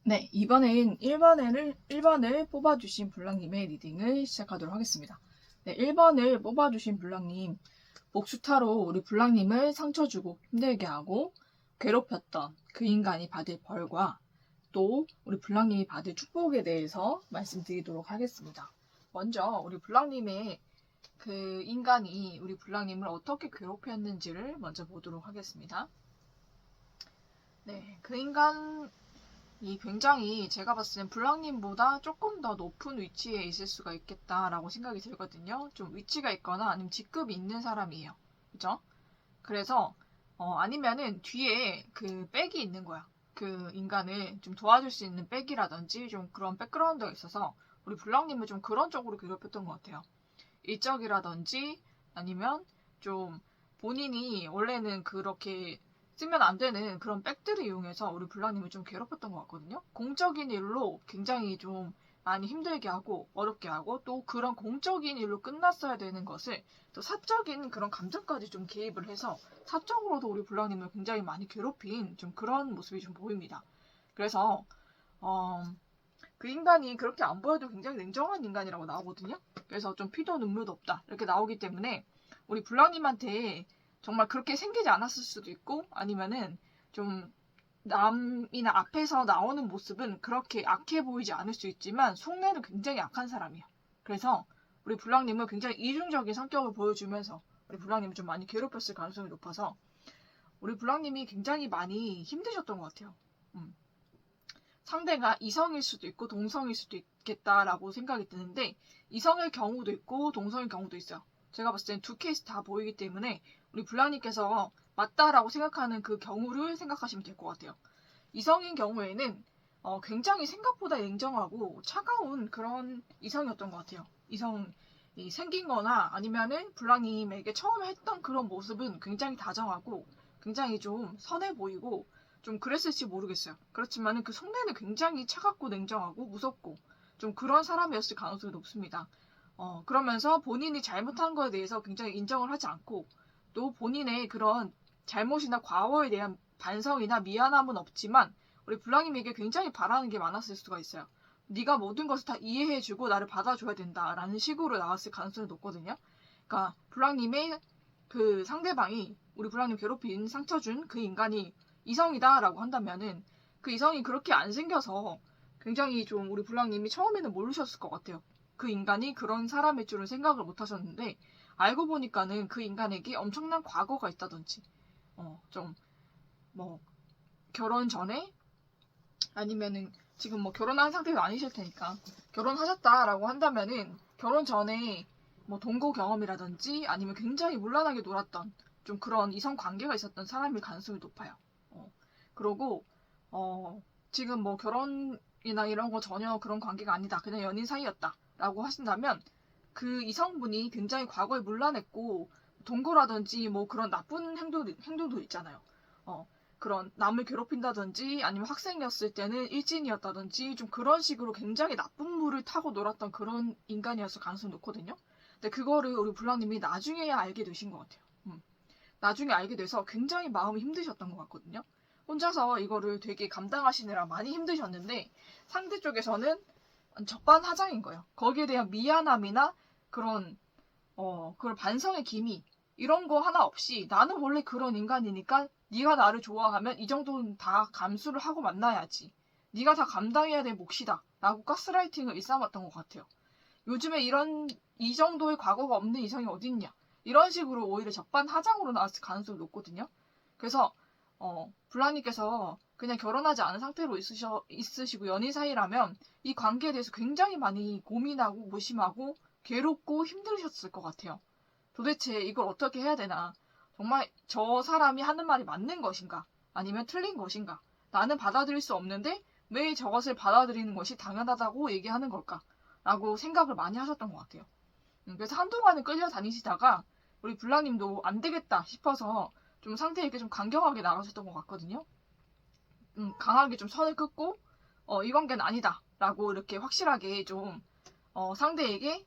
네, 이번엔 1번을 뽑아주신 블랑님의 리딩을 시작하도록 하겠습니다. 네, 1번을 뽑아주신 블랑님, 목수타로 우리 블랑님을 상처 주고 힘들게 하고 괴롭혔던 그 인간이 받을 벌과 또 우리 블랑님이 받을 축복에 대해서 말씀드리도록 하겠습니다. 먼저 우리 블랑님의 그 인간이 우리 블랑님을 어떻게 괴롭혔는지를 먼저 보도록 하겠습니다. 네, 그 인간 이 굉장히 제가 봤을 땐 블랑님보다 조금 더 높은 위치에 있을 수가 있겠다라고 생각이 들거든요. 좀 위치가 있거나 아니면 직급이 있는 사람이에요. 그죠? 그래서 아니면은 뒤에 그 백이 있는 거야. 그 인간을 좀 도와줄 수 있는 백이라든지 좀 그런 백그라운드가 있어서 우리 블랑님을 좀 그런 쪽으로 괴롭혔던 것 같아요. 일적이라든지 아니면 좀 본인이 원래는 그렇게 쓰면 안 되는 그런 백들을 이용해서 우리 블랑님을 좀 괴롭혔던 것 같거든요. 공적인 일로 굉장히 좀 많이 힘들게 하고 어렵게 하고 또 그런 공적인 일로 끝났어야 되는 것을 또 사적인 그런 감정까지 좀 개입을 해서 사적으로도 우리 블랑님을 굉장히 많이 괴롭힌 좀 그런 모습이 좀 보입니다. 그래서 그 인간이 그렇게 안 보여도 굉장히 냉정한 인간이라고 나오거든요. 그래서 좀 피도 눈물도 없다 이렇게 나오기 때문에 우리 블랑님한테 정말 그렇게 생기지 않았을 수도 있고 아니면은 좀 남이나 앞에서 나오는 모습은 그렇게 악해 보이지 않을 수 있지만 속내는 굉장히 악한 사람이에요. 그래서 우리 블랑님은 굉장히 이중적인 성격을 보여주면서 우리 블랑님을 좀 많이 괴롭혔을 가능성이 높아서 우리 블랑님이 굉장히 많이 힘드셨던 것 같아요. 상대가 이성일 수도 있고 동성일 수도 있겠다라고 생각이 드는데 이성일 경우도 있고 동성일 경우도 있어요. 제가 봤을 땐 두 케이스 다 보이기 때문에 우리 블랑님께서 맞다라고 생각하는 그 경우를 생각하시면 될 것 같아요. 이성인 경우에는 굉장히 생각보다 냉정하고 차가운 그런 이성이었던 것 같아요. 이성이 생긴 거나 아니면은 블랑님에게 처음에 했던 그런 모습은 굉장히 다정하고 굉장히 좀 선해 보이고 좀 그랬을지 모르겠어요. 그렇지만은 그 속내는 굉장히 차갑고 냉정하고 무섭고 좀 그런 사람이었을 가능성이 높습니다. 그러면서 본인이 잘못한 거에 대해서 굉장히 인정을 하지 않고 또 본인의 그런 잘못이나 과거에 대한 반성이나 미안함은 없지만 우리 블랑님에게 굉장히 바라는 게 많았을 수가 있어요. 네가 모든 것을 다 이해해주고 나를 받아줘야 된다라는 식으로 나왔을 가능성이 높거든요. 그러니까 블랑님의 그 상대방이 우리 블랑님 괴롭힌 상처 준 그 인간이 이성이다라고 한다면은 그 이성이 그렇게 안 생겨서 굉장히 좀 우리 블랑님이 처음에는 모르셨을 것 같아요. 그 인간이 그런 사람일 줄은 생각을 못 하셨는데 알고 보니까는 그 인간에게 엄청난 과거가 있다든지 좀 뭐 결혼 전에 아니면은 지금 뭐 결혼한 상태가 아니실 테니까 결혼하셨다라고 한다면은 결혼 전에 뭐 동거 경험이라든지 아니면 굉장히 문란하게 놀았던 좀 그런 이성 관계가 있었던 사람일 가능성이 높아요. 그러고 지금 뭐 결혼이나 이런 거 전혀 그런 관계가 아니다. 그냥 연인 사이였다라고 하신다면 그 이성분이 굉장히 과거에 문란했고 동거라든지 뭐 그런 나쁜 행동도 있잖아요. 그런 남을 괴롭힌다든지 아니면 학생이었을 때는 일진이었다든지 좀 그런 식으로 굉장히 나쁜 물을 타고 놀았던 그런 인간이었을 가능성이 높거든요. 근데 그거를 우리 블랑님이 나중에야 알게 되신 것 같아요. 나중에 알게 돼서 굉장히 마음이 힘드셨던 것 같거든요. 혼자서 이거를 되게 감당하시느라 많이 힘드셨는데 상대 쪽에서는 적반하장인 거예요. 거기에 대한 미안함이나 그런 그런 반성의 기미 이런 거 하나 없이 나는 원래 그런 인간이니까 네가 나를 좋아하면 이 정도는 다 감수를 하고 만나야지. 네가 다 감당해야 될 몫이다. 라고 가스라이팅을 일삼았던 것 같아요. 요즘에 이 정도의 과거가 없는 이성이 어딨냐. 이런 식으로 오히려 적반하장으로 나왔을 가능성이 높거든요. 그래서 블랑님께서 그냥 결혼하지 않은 상태로 있으시고 연인 사이라면 이 관계에 대해서 굉장히 많이 고민하고 무심하고 괴롭고 힘들으셨을 것 같아요. 도대체 이걸 어떻게 해야 되나? 정말 저 사람이 하는 말이 맞는 것인가? 아니면 틀린 것인가? 나는 받아들일 수 없는데 왜 저것을 받아들이는 것이 당연하다고 얘기하는 걸까? 라고 생각을 많이 하셨던 것 같아요. 그래서 한동안은 끌려다니시다가 우리 블랑님도 안 되겠다 싶어서 좀 상대에게 좀 강경하게 나가셨던 것 같거든요. 강하게 좀 선을 긋고 이 관계는 아니다 라고 이렇게 확실하게 좀 상대에게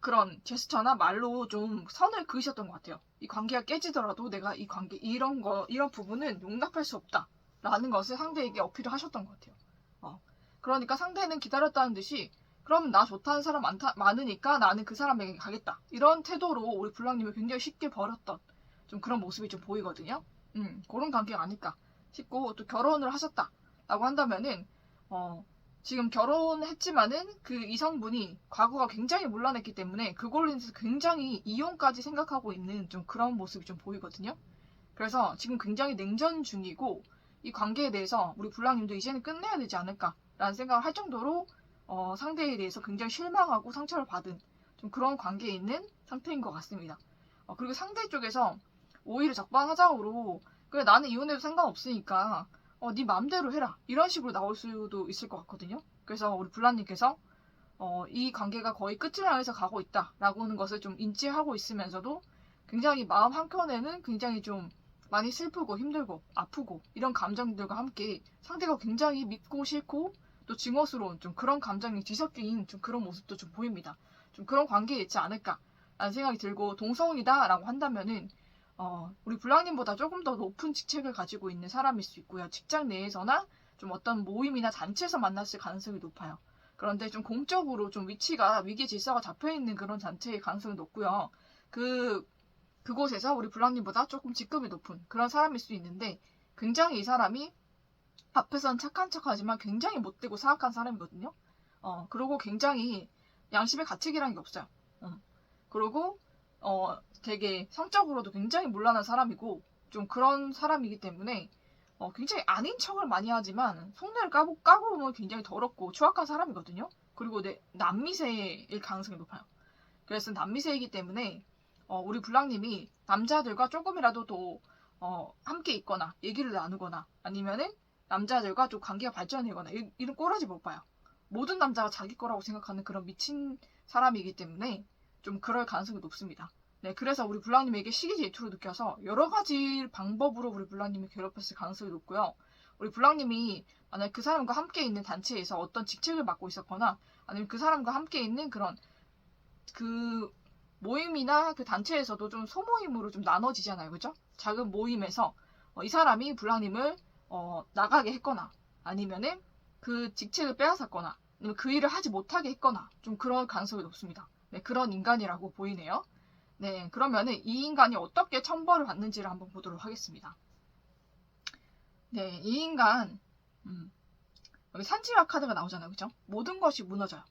그런 제스처나 말로 좀 선을 그으셨던 것 같아요. 이 관계가 깨지더라도 내가 이 관계 이런 부분은 용납할 수 없다 라는 것을 상대에게 어필을 하셨던 것 같아요. 그러니까 상대는 기다렸다는 듯이 그럼 나 좋다는 사람 많으니까 나는 그 사람에게 가겠다. 이런 태도로 우리 블랑님을 굉장히 쉽게 버렸던 좀 그런 모습이 좀 보이거든요. 그런 관계가 아닐까 싶고, 또 결혼을 하셨다라고 한다면은 지금 결혼했지만은 그 이성분이 과거가 굉장히 문란했기 때문에 그걸로 인해서 굉장히 이혼까지 생각하고 있는 좀 그런 모습이 좀 보이거든요. 그래서 지금 굉장히 냉전 중이고, 이 관계에 대해서 우리 블랑님도 이제는 끝내야 되지 않을까라는 생각을 할 정도로 상대에 대해서 굉장히 실망하고 상처를 받은 좀 그런 관계에 있는 상태인 것 같습니다. 그리고 상대 쪽에서 오히려 적반하장으로 그래 나는 이혼해도 상관없으니까 네 마음대로 해라 이런 식으로 나올 수도 있을 것 같거든요. 그래서 우리 블랑님께서 이 관계가 거의 끝을 향해서 가고 있다라고 하는 것을 좀 인지하고 있으면서도 굉장히 마음 한켠에는 굉장히 좀 많이 슬프고 힘들고 아프고 이런 감정들과 함께 상대가 굉장히 믿고 싫고 또 증오스러운 좀 그런 감정이 뒤섞인 좀 그런 모습도 좀 보입니다. 좀 그런 관계에 있지 않을까라는 생각이 들고, 동성이다라고 한다면은 우리 블랑님보다 조금 더 높은 직책을 가지고 있는 사람일 수 있고요. 직장 내에서나 좀 어떤 모임이나 단체에서 만났을 가능성이 높아요. 그런데 좀 공적으로 좀 위치가 위계 질서가 잡혀있는 그런 단체의 가능성이 높고요. 그곳에서 우리 블랑님보다 조금 직급이 높은 그런 사람일 수 있는데, 굉장히 이 사람이 앞에서는 착한 척하지만 굉장히 못되고 사악한 사람이거든요. 그리고 굉장히 양심의 가책이라는 게 없어요. 그리고 되게 성적으로도 굉장히 문란한 사람이고 좀 그런 사람이기 때문에 굉장히 아닌 척을 많이 하지만 속내를 까고 보면 굉장히 더럽고 추악한 사람이거든요. 그리고 남미세일 가능성이 높아요. 그래서 남미세이기 때문에 우리 블랑님이 남자들과 조금이라도 더 함께 있거나 얘기를 나누거나 아니면은 남자들과 좀 관계가 발전되거나 이런 꼬라지 못 봐요. 모든 남자가 자기 거라고 생각하는 그런 미친 사람이기 때문에 좀 그럴 가능성이 높습니다. 네, 그래서 우리 블랑님에게 시기 질투를 느껴서 여러 가지 방법으로 우리 블랑님을 괴롭혔을 가능성이 높고요. 우리 블랑님이 만약 그 사람과 함께 있는 단체에서 어떤 직책을 맡고 있었거나 아니면 그 사람과 함께 있는 그런 그 모임이나 그 단체에서도 좀 소모임으로 좀 나눠지잖아요. 그죠? 작은 모임에서 이 사람이 블랑님을 나가게 했거나 아니면은 그 직책을 빼앗았거나 아니면 그 일을 하지 못하게 했거나 좀 그런 가능성이 높습니다. 네, 그런 인간이라고 보이네요. 네, 그러면은 이 인간이 어떻게 천벌을 받는지를 한번 보도록 하겠습니다. 네, 이 인간 여기 산지화 카드가 나오잖아요. 그죠? 모든 것이 무너져요.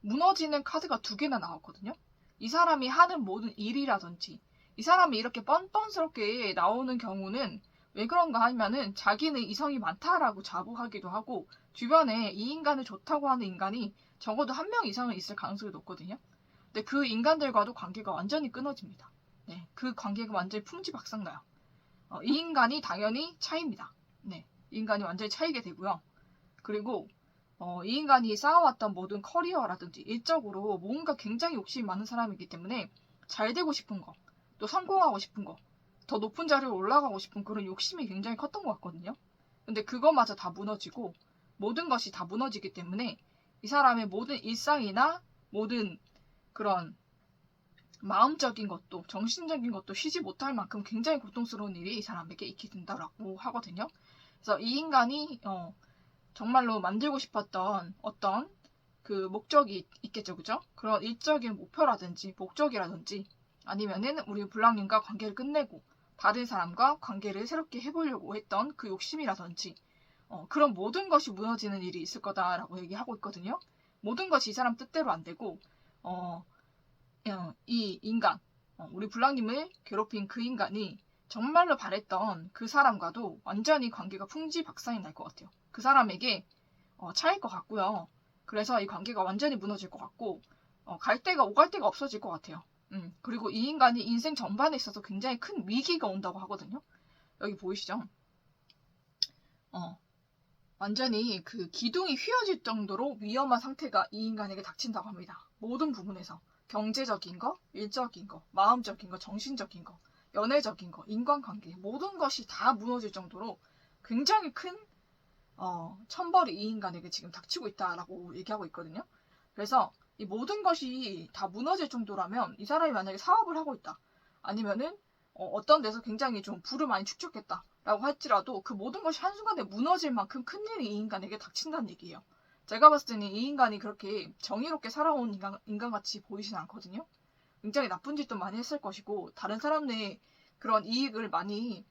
무너지는 카드가 2개나 나왔거든요. 이 사람이 하는 모든 일이라든지 이 사람이 이렇게 뻔뻔스럽게 나오는 경우는 왜 그런가 하면은 자기는 이성이 많다라고 자부하기도 하고 주변에 이 인간을 좋다고 하는 인간이 적어도 1명 이상은 있을 가능성이 높거든요. 근데 그 인간들과도 관계가 완전히 끊어집니다. 네, 그 관계가 완전히 풍지박산나요. 이 인간이 당연히 차입니다. 네, 이 인간이 완전히 차이게 되고요. 그리고 이 인간이 쌓아왔던 모든 커리어라든지 일적으로 뭔가 굉장히 욕심이 많은 사람이기 때문에 잘 되고 싶은 거, 또 성공하고 싶은 거, 더 높은 자리에 올라가고 싶은 그런 욕심이 굉장히 컸던 것 같거든요. 근데 그거마저 다 무너지고 모든 것이 다 무너지기 때문에 이 사람의 모든 일상이나 모든 그런 마음적인 것도 정신적인 것도 쉬지 못할 만큼 굉장히 고통스러운 일이 이 사람에게 있게 된다라고 하거든요. 그래서 이 인간이 정말로 만들고 싶었던 어떤 그 목적이 있겠죠, 그죠? 그런 일적인 목표라든지 목적이라든지 아니면은 우리 블랑님과 관계를 끝내고 다른 사람과 관계를 새롭게 해보려고 했던 그 욕심이라든지 그런 모든 것이 무너지는 일이 있을 거다라고 얘기하고 있거든요. 모든 것이 이 사람 뜻대로 안 되고 이 인간, 우리 블랑님을 괴롭힌 그 인간이 정말로 바랬던 그 사람과도 완전히 관계가 풍지박산이 날 것 같아요. 그 사람에게 차일 것 같고요. 그래서 이 관계가 완전히 무너질 것 같고 갈 데가 오갈 데가 없어질 것 같아요. 그리고 이 인간이 인생 전반에 있어서 굉장히 큰 위기가 온다고 하거든요. 여기 보이시죠? 완전히 그 기둥이 휘어질 정도로 위험한 상태가 이 인간에게 닥친다고 합니다. 모든 부분에서 경제적인 거, 일적인 거, 마음적인 거, 정신적인 거, 연애적인 거, 인간관계 모든 것이 다 무너질 정도로 굉장히 큰 천벌이 이 인간에게 지금 닥치고 있다라고 얘기하고 있거든요. 그래서 이 모든 것이 다 무너질 정도라면 이 사람이 만약에 사업을 하고 있다. 아니면은 어떤 데서 굉장히 좀 부를 많이 축적했다. 라고 할지라도 그 모든 것이 한순간에 무너질 만큼 큰일이 이 인간에게 닥친다는 얘기예요. 제가 봤을 때는 이 인간이 그렇게 정의롭게 살아온 인간같이 보이진 않거든요. 굉장히 나쁜 짓도 많이 했을 것이고 다른 사람의 그런 이익을 많이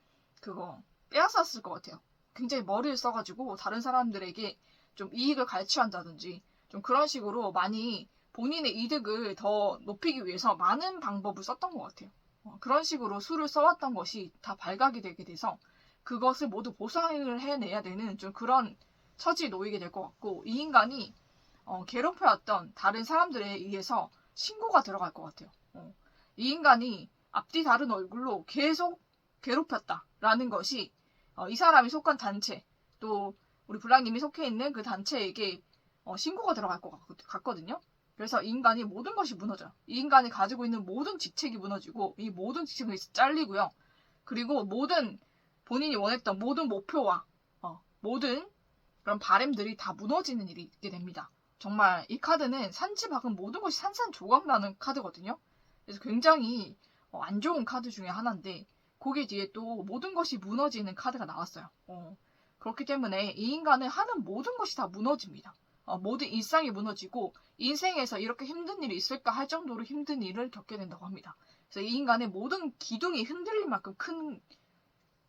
빼앗았을 것 같아요. 굉장히 머리를 써가지고 다른 사람들에게 좀 이익을 갈취한다든지 좀 그런 식으로 많이 본인의 이득을 더 높이기 위해서 많은 방법을 썼던 것 같아요. 그런 식으로 수를 써왔던 것이 다 발각이 되게 돼서 그것을 모두 보상을 해내야 되는 좀 그런 처지에 놓이게 될 것 같고 이 인간이 괴롭혀왔던 다른 사람들에 의해서 신고가 들어갈 것 같아요. 이 인간이 앞뒤 다른 얼굴로 계속 괴롭혔다라는 것이 이 사람이 속한 단체 또 우리 블랑님이 속해 있는 그 단체에게 신고가 들어갈 것 같거든요. 그래서 이 인간이 모든 것이 무너져요. 이 인간이 가지고 있는 모든 직책이 무너지고 이 모든 직책이 잘리고요. 그리고 모든 본인이 원했던 모든 목표와 모든 그런 바램들이 다 무너지는 일이 있게 됩니다. 정말 이 카드는 산지박은 모든 것이 산산조각나는 카드거든요. 그래서 굉장히 안 좋은 카드 중에 하나인데 거기 뒤에 또 모든 것이 무너지는 카드가 나왔어요. 그렇기 때문에 이 인간은 하는 모든 것이 다 무너집니다. 모든 일상이 무너지고 인생에서 이렇게 힘든 일이 있을까 할 정도로 힘든 일을 겪게 된다고 합니다. 그래서 이 인간의 모든 기둥이 흔들릴 만큼 큰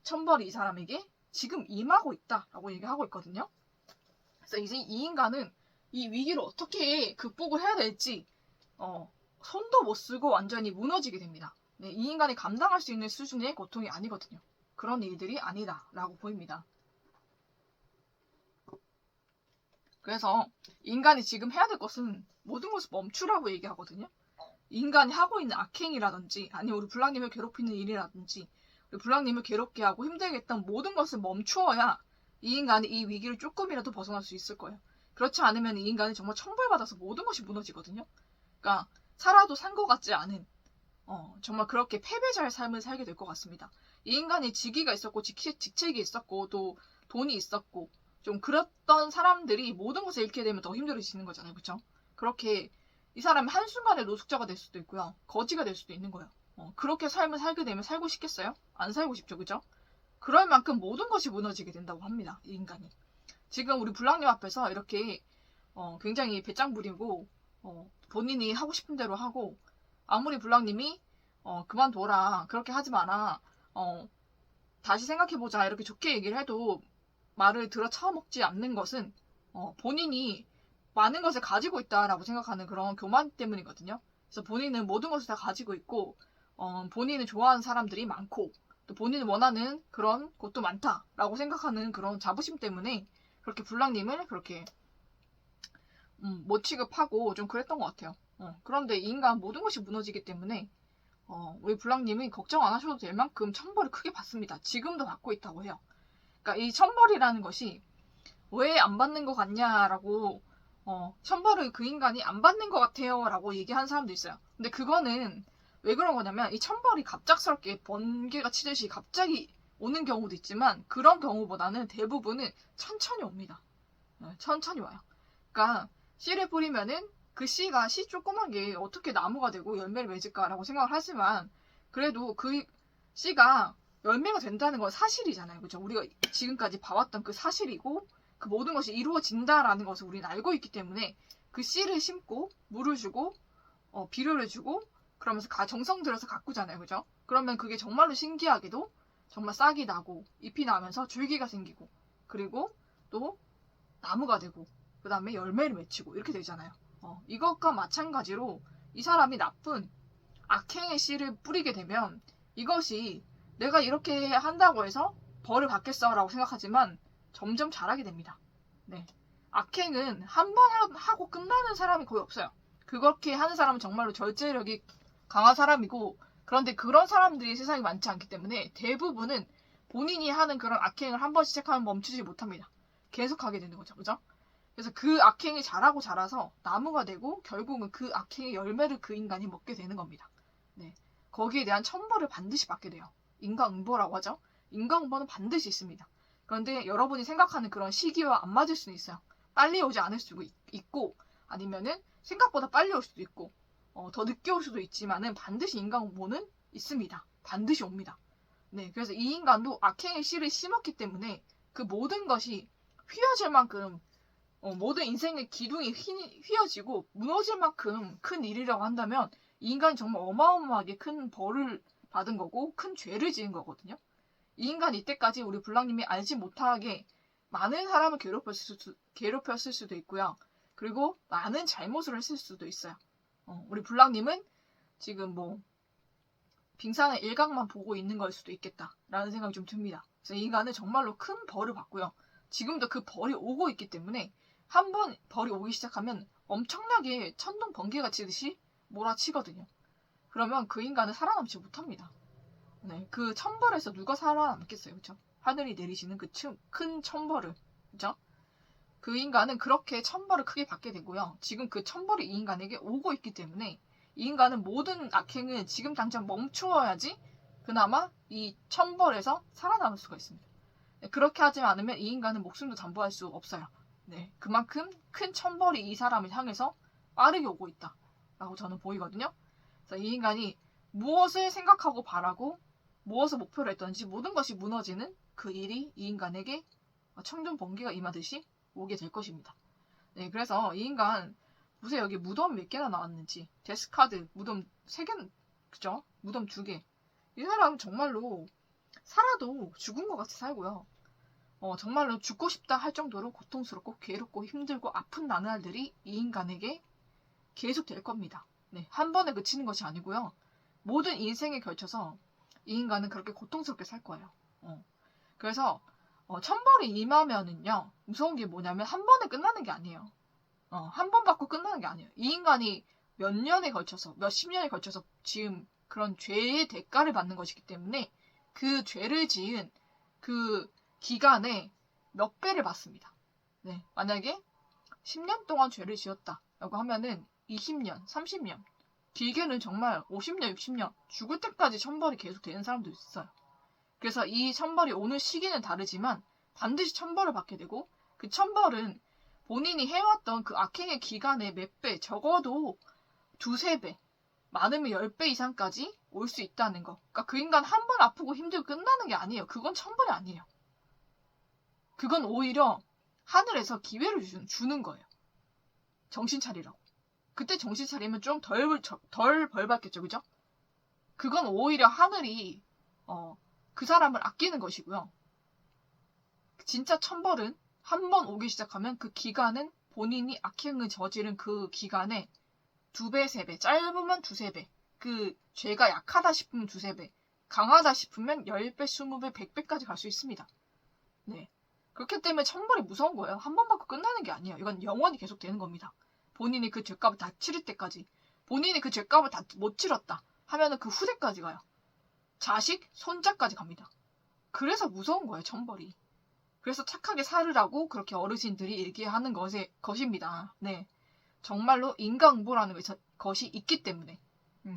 천벌이 이 사람에게 지금 임하고 있다라고 얘기하고 있거든요. 그래서 이제 이 인간은 이 위기를 어떻게 극복을 해야 될지 손도 못 쓰고 완전히 무너지게 됩니다. 네, 이 인간이 감당할 수 있는 수준의 고통이 아니거든요. 그런 일들이 아니다라고 보입니다. 그래서 인간이 지금 해야 될 것은 모든 것을 멈추라고 얘기하거든요. 인간이 하고 있는 악행이라든지 아니면 우리 블랑님을 괴롭히는 일이라든지 우리 블랑님을 괴롭게 하고 힘들게 했던 모든 것을 멈추어야 이 인간이 이 위기를 조금이라도 벗어날 수 있을 거예요. 그렇지 않으면 이 인간이 정말 천벌받아서 모든 것이 무너지거든요. 그러니까 살아도 산 것 같지 않은 정말 그렇게 패배자의 삶을 살게 될 것 같습니다. 이 인간이 직위가 있었고 직책이 있었고 또 돈이 있었고 좀 그랬던 사람들이 모든 것을 잃게 되면 더 힘들어지는 거잖아요. 그렇죠? 그렇게 이 사람이 한순간에 노숙자가 될 수도 있고요. 거지가 될 수도 있는 거예요. 그렇게 삶을 살게 되면 살고 싶겠어요? 안 살고 싶죠. 그죠? 그럴 만큼 모든 것이 무너지게 된다고 합니다. 이 인간이. 지금 우리 블랑님 앞에서 이렇게 굉장히 배짱 부리고 본인이 하고 싶은 대로 하고 아무리 블랑님이 그만둬라 그렇게 하지 마라 다시 생각해보자 이렇게 좋게 얘기를 해도 말을 들어 쳐먹지 않는 것은 본인이 많은 것을 가지고 있다라고 생각하는 그런 교만 때문이거든요. 그래서 본인은 모든 것을 다 가지고 있고 본인을 좋아하는 사람들이 많고 또 본인이 원하는 그런 것도 많다라고 생각하는 그런 자부심 때문에 그렇게 블랑님을 그렇게 못 취급하고 좀 그랬던 것 같아요. 그런데 이 인간 모든 것이 무너지기 때문에 우리 블랑님이 걱정 안 하셔도 될 만큼 천벌을 크게 받습니다. 지금도 받고 있다고 해요. 그러니까 이 천벌이라는 것이 왜 안 받는 것 같냐라고 천벌을 그 인간이 안 받는 것 같아요 라고 얘기하는 사람도 있어요. 근데 그거는 왜 그런 거냐면 이 천벌이 갑작스럽게 번개가 치듯이 갑자기 오는 경우도 있지만 그런 경우보다는 대부분은 천천히 옵니다. 천천히 와요. 그러니까 씨를 뿌리면은 그 씨가 씨 조그만 게 어떻게 나무가 되고 열매를 맺을까라고 생각을 하지만 그래도 그 씨가 열매가 된다는 건 사실이잖아요. 그죠? 우리가 지금까지 봐왔던 그 사실이고 그 모든 것이 이루어진다라는 것을 우리는 알고 있기 때문에 그 씨를 심고 물을 주고 비료를 주고 그러면서 정성 들여서 가꾸잖아요. 그죠? 그러면 그게 정말로 신기하게도 정말 싹이 나고 잎이 나면서 줄기가 생기고 그리고 또 나무가 되고 그 다음에 열매를 맺히고 이렇게 되잖아요. 이것과 마찬가지로 이 사람이 나쁜 악행의 씨를 뿌리게 되면 이것이 내가 이렇게 한다고 해서 벌을 받겠어 라고 생각하지만 점점 잘하게 됩니다. 네. 악행은 한 번 하고 끝나는 사람이 거의 없어요. 그렇게 하는 사람은 정말로 절제력이 강한 사람이고 그런데 그런 사람들이 세상에 많지 않기 때문에 대부분은 본인이 하는 그런 악행을 한 번 시작하면 멈추지 못합니다. 계속 하게 되는 거죠. 그죠? 그래서 그 악행이 자라고 자라서 나무가 되고 결국은 그 악행의 열매를 그 인간이 먹게 되는 겁니다. 네. 거기에 대한 천벌을 반드시 받게 돼요. 인과응보라고 하죠. 인과응보는 반드시 있습니다. 그런데 여러분이 생각하는 그런 시기와 안 맞을 수는 있어요. 빨리 오지 않을 수도 있고 아니면은 생각보다 빨리 올 수도 있고 더 늦게 올 수도 있지만은 반드시 인과응보는 있습니다. 반드시 옵니다. 네, 그래서 이 인간도 악행의 씨를 심었기 때문에 그 모든 것이 휘어질 만큼 모든 인생의 기둥이 휘어지고 무너질 만큼 큰 일이라고 한다면 이 인간이 정말 어마어마하게 큰 벌을 받은 거고 큰 죄를 지은 거거든요. 이 인간이 이때까지 우리 블랑님이 알지 못하게 많은 사람을 괴롭혔을 수도 있고요. 그리고 많은 잘못을 했을 수도 있어요. 우리 블랑님은 지금 뭐 빙산의 일각만 보고 있는 걸 수도 있겠다라는 생각이 좀 듭니다. 그래서 이 인간은 정말로 큰 벌을 받고요. 지금도 그 벌이 오고 있기 때문에 한 번 벌이 오기 시작하면 엄청나게 천둥 번개가 치듯이 몰아치거든요. 그러면 그 인간은 살아남지 못합니다. 네, 그 천벌에서 누가 살아남겠어요, 그렇죠? 하늘이 내리시는 그 큰 천벌을, 그렇죠? 그 인간은 그렇게 천벌을 크게 받게 되고요. 지금 그 천벌이 이 인간에게 오고 있기 때문에 이 인간은 모든 악행을 지금 당장 멈추어야지 그나마 이 천벌에서 살아남을 수가 있습니다. 네, 그렇게 하지 않으면 이 인간은 목숨도 담보할 수 없어요. 네, 그만큼 큰 천벌이 이 사람을 향해서 빠르게 오고 있다라고 저는 보이거든요. 그래서 이 인간이 무엇을 생각하고 바라고 무엇을 목표로 했던지 모든 것이 무너지는 그 일이 이 인간에게 천둥 번개가 임하듯이 오게 될 것입니다. 네, 그래서 이 인간 보세요. 여기 무덤 몇 개나 나왔는지. 데스카드 무덤 3개, 그죠? 무덤 2개. 이 사람은 정말로 살아도 죽은 것 같이 살고요. 정말로 죽고 싶다 할 정도로 고통스럽고 괴롭고 힘들고 아픈 나날들이 이 인간에게 계속 될 겁니다. 네, 한 번에 그치는 것이 아니고요. 모든 인생에 걸쳐서 이 인간은 그렇게 고통스럽게 살 거예요. 그래서 천벌이 임하면은요, 무서운 게 뭐냐면 한 번에 끝나는 게 아니에요. 한 번 받고 끝나는 게 아니에요. 이 인간이 몇 년에 걸쳐서, 몇십 년에 걸쳐서 지금 그런 죄의 대가를 받는 것이기 때문에 그 죄를 지은 그 기간에 몇 배를 받습니다. 네, 만약에 10년 동안 죄를 지었다라고 하면은 20년, 30년, 길게는 정말 50년, 60년, 죽을 때까지 천벌이 계속 되는 사람도 있어요. 그래서 이 천벌이 오는 시기는 다르지만 반드시 천벌을 받게 되고 그 천벌은 본인이 해왔던 그 악행의 기간의 몇 배, 적어도 2~3배, 많으면 10배 이상까지 올 수 있다는 거. 그러니까 그 인간 한 번 아프고 힘들고 끝나는 게 아니에요. 그건 천벌이 아니에요. 그건 오히려 하늘에서 기회를 주는 거예요. 정신 차리라고. 그때 정신 차리면 좀 덜 벌받겠죠, 그죠? 그건 오히려 하늘이 그 사람을 아끼는 것이고요. 진짜 천벌은 한 번 오기 시작하면 그 기간은 본인이 악행을 저지른 그 기간에 2배, 3배, 짧으면 2~3배, 그 죄가 약하다 싶으면 2~3배, 강하다 싶으면 10배, 20배, 100배까지 갈 수 있습니다. 네. 그렇기 때문에 천벌이 무서운 거예요. 한 번 받고 끝나는 게 아니에요. 이건 영원히 계속 되는 겁니다. 본인이 그 죄값을 다 치를 때까지. 본인이 그 죄값을 다 못 치렀다 하면은 그 후대까지 가요. 자식, 손자까지 갑니다. 그래서 무서운 거예요, 천벌이. 그래서 착하게 살으라고 그렇게 어르신들이 얘기하는 것입니다. 네. 정말로 인간응보라는 것이 있기 때문에.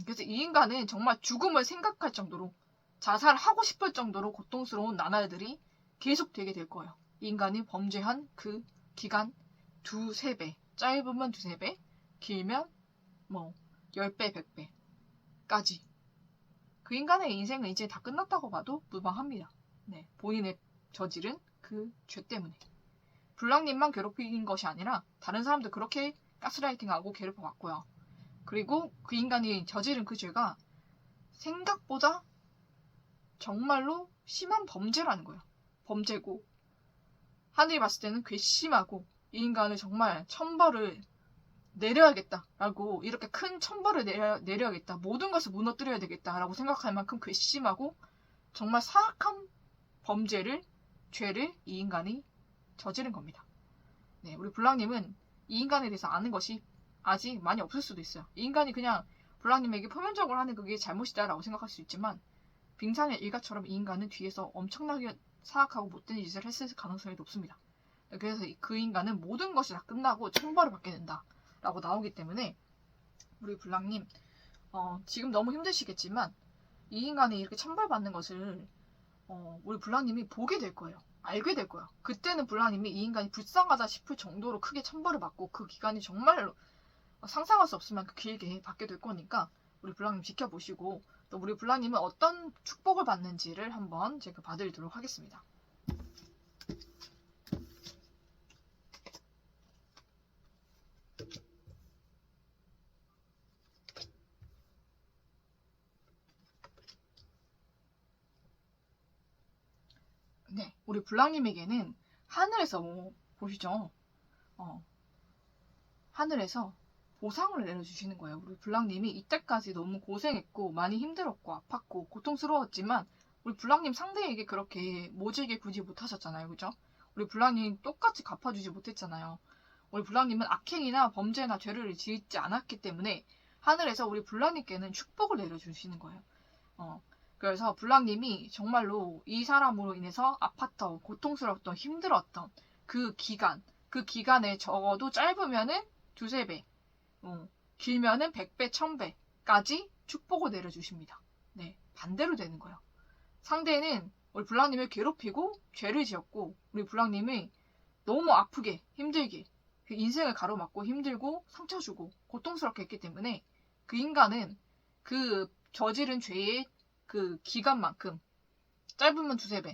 그래서 이 인간은 정말 죽음을 생각할 정도로 자살하고 싶을 정도로 고통스러운 나날들이 계속 되게 될 거예요. 이 인간이 범죄한 그 기간 2~3배, 짧으면 2~3배, 길면 뭐 10배, 100배까지. 그 인간의 인생은 이제 다 끝났다고 봐도 무방합니다. 네, 본인의 저지른 그 죄 때문에. 블랑님만 괴롭힌 것이 아니라 다른 사람도 그렇게 가스라이팅하고 괴롭혀왔고요. 그리고 그 인간이 저지른 그 죄가 생각보다 정말로 심한 범죄라는 거예요. 범죄고 하늘이 봤을 때는 괘씸하고 이 인간을 정말 천벌을 내려야겠다라고 이렇게 큰 천벌을 내려야겠다. 모든 것을 무너뜨려야 되겠다라고 생각할 만큼 괘씸하고 정말 사악한 죄를 이 인간이 저지른 겁니다. 네, 우리 블랑님은 이 인간에 대해서 아는 것이 아직 많이 없을 수도 있어요. 이 인간이 그냥 블랑님에게 표면적으로 하는 그게 잘못이다라고 생각할 수 있지만 빙산의 일가처럼 이 인간은 뒤에서 엄청나게 사악하고 못된 짓을 했을 가능성이 높습니다. 그래서 그 인간은 모든 것이 다 끝나고 천벌을 받게 된다라고 나오기 때문에 우리 블랑님 지금 너무 힘드시겠지만 이 인간이 이렇게 천벌받는 것을 우리 블랑님이 보게 될 거예요. 알게 될 거예요. 그때는 블랑님이 이 인간이 불쌍하다 싶을 정도로 크게 천벌을 받고 그 기간이 정말로 상상할 수 없을 만큼 길게 받게 될 거니까 우리 블랑님 지켜보시고 또 우리 불랑님은 어떤 축복을 받는지를 한번 제가 봐드리도록 하겠습니다. 네, 우리 불랑님에게는 하늘에서 보시죠. 하늘에서 보상을 내려주시는 거예요. 우리 불랑님이 이때까지 너무 고생했고 많이 힘들었고 아팠고 고통스러웠지만 우리 불랑님 상대에게 그렇게 모질게 굴지 못하셨잖아요. 그죠? 우리 불랑님 똑같이 갚아주지 못했잖아요. 우리 불랑님은 악행이나 범죄나 죄를 짓지 않았기 때문에 하늘에서 우리 불랑님께는 축복을 내려주시는 거예요. 그래서 불랑님이 정말로 이 사람으로 인해서 아팠던, 고통스러웠던, 힘들었던 그 기간에 적어도 짧으면은 두세 배, 길면은 100배, 1000배까지 축복을 내려주십니다. 네, 반대로 되는 거예요. 상대는 우리 불랑님을 괴롭히고 죄를 지었고 우리 불랑님이 너무 아프게, 힘들게 그 인생을 가로막고 힘들고 상처 주고 고통스럽게 했기 때문에 그 인간은 그 저지른 죄의 그 기간만큼 짧으면 두세 배,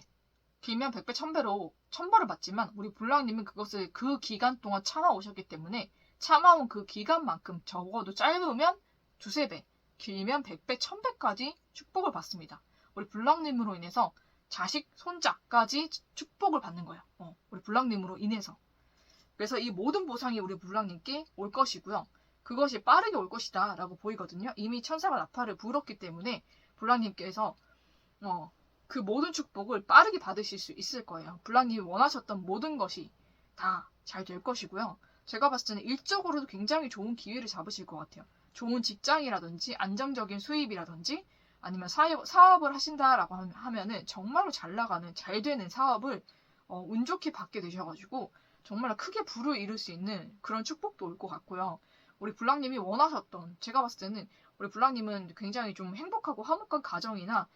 길면 100배, 1000배로 천벌을 받지만 우리 불랑님은 그것을 그 기간 동안 참아오셨기 때문에 참아온 그 기간만큼 적어도 짧으면 두세 배, 길면 100배, 1000배까지 축복을 받습니다. 우리 불랑님으로 인해서 자식, 손자까지 축복을 받는 거예요. 우리 불랑님으로 인해서. 그래서 이 모든 보상이 우리 불랑님께 올 것이고요. 그것이 빠르게 올 것이다 라고 보이거든요. 이미 천사가 나팔을 불었기 때문에 불랑님께서 그 모든 축복을 빠르게 받으실 수 있을 거예요. 불랑님이 원하셨던 모든 것이 다 잘 될 것이고요. 제가 봤을 때는 일적으로도 굉장히 좋은 기회를 잡으실 것 같아요. 좋은 직장이라든지 안정적인 수입이라든지 아니면 사업을 하신다라고 하면은 정말로 잘 나가는 잘 되는 사업을 운 좋게 받게 되셔가지고 정말 크게 부를 이룰 수 있는 그런 축복도 올 것 같고요. 우리 불랑님이 원하셨던 제가 봤을 때는 우리 불랑님은 굉장히 좀 행복하고 화목한 가정이나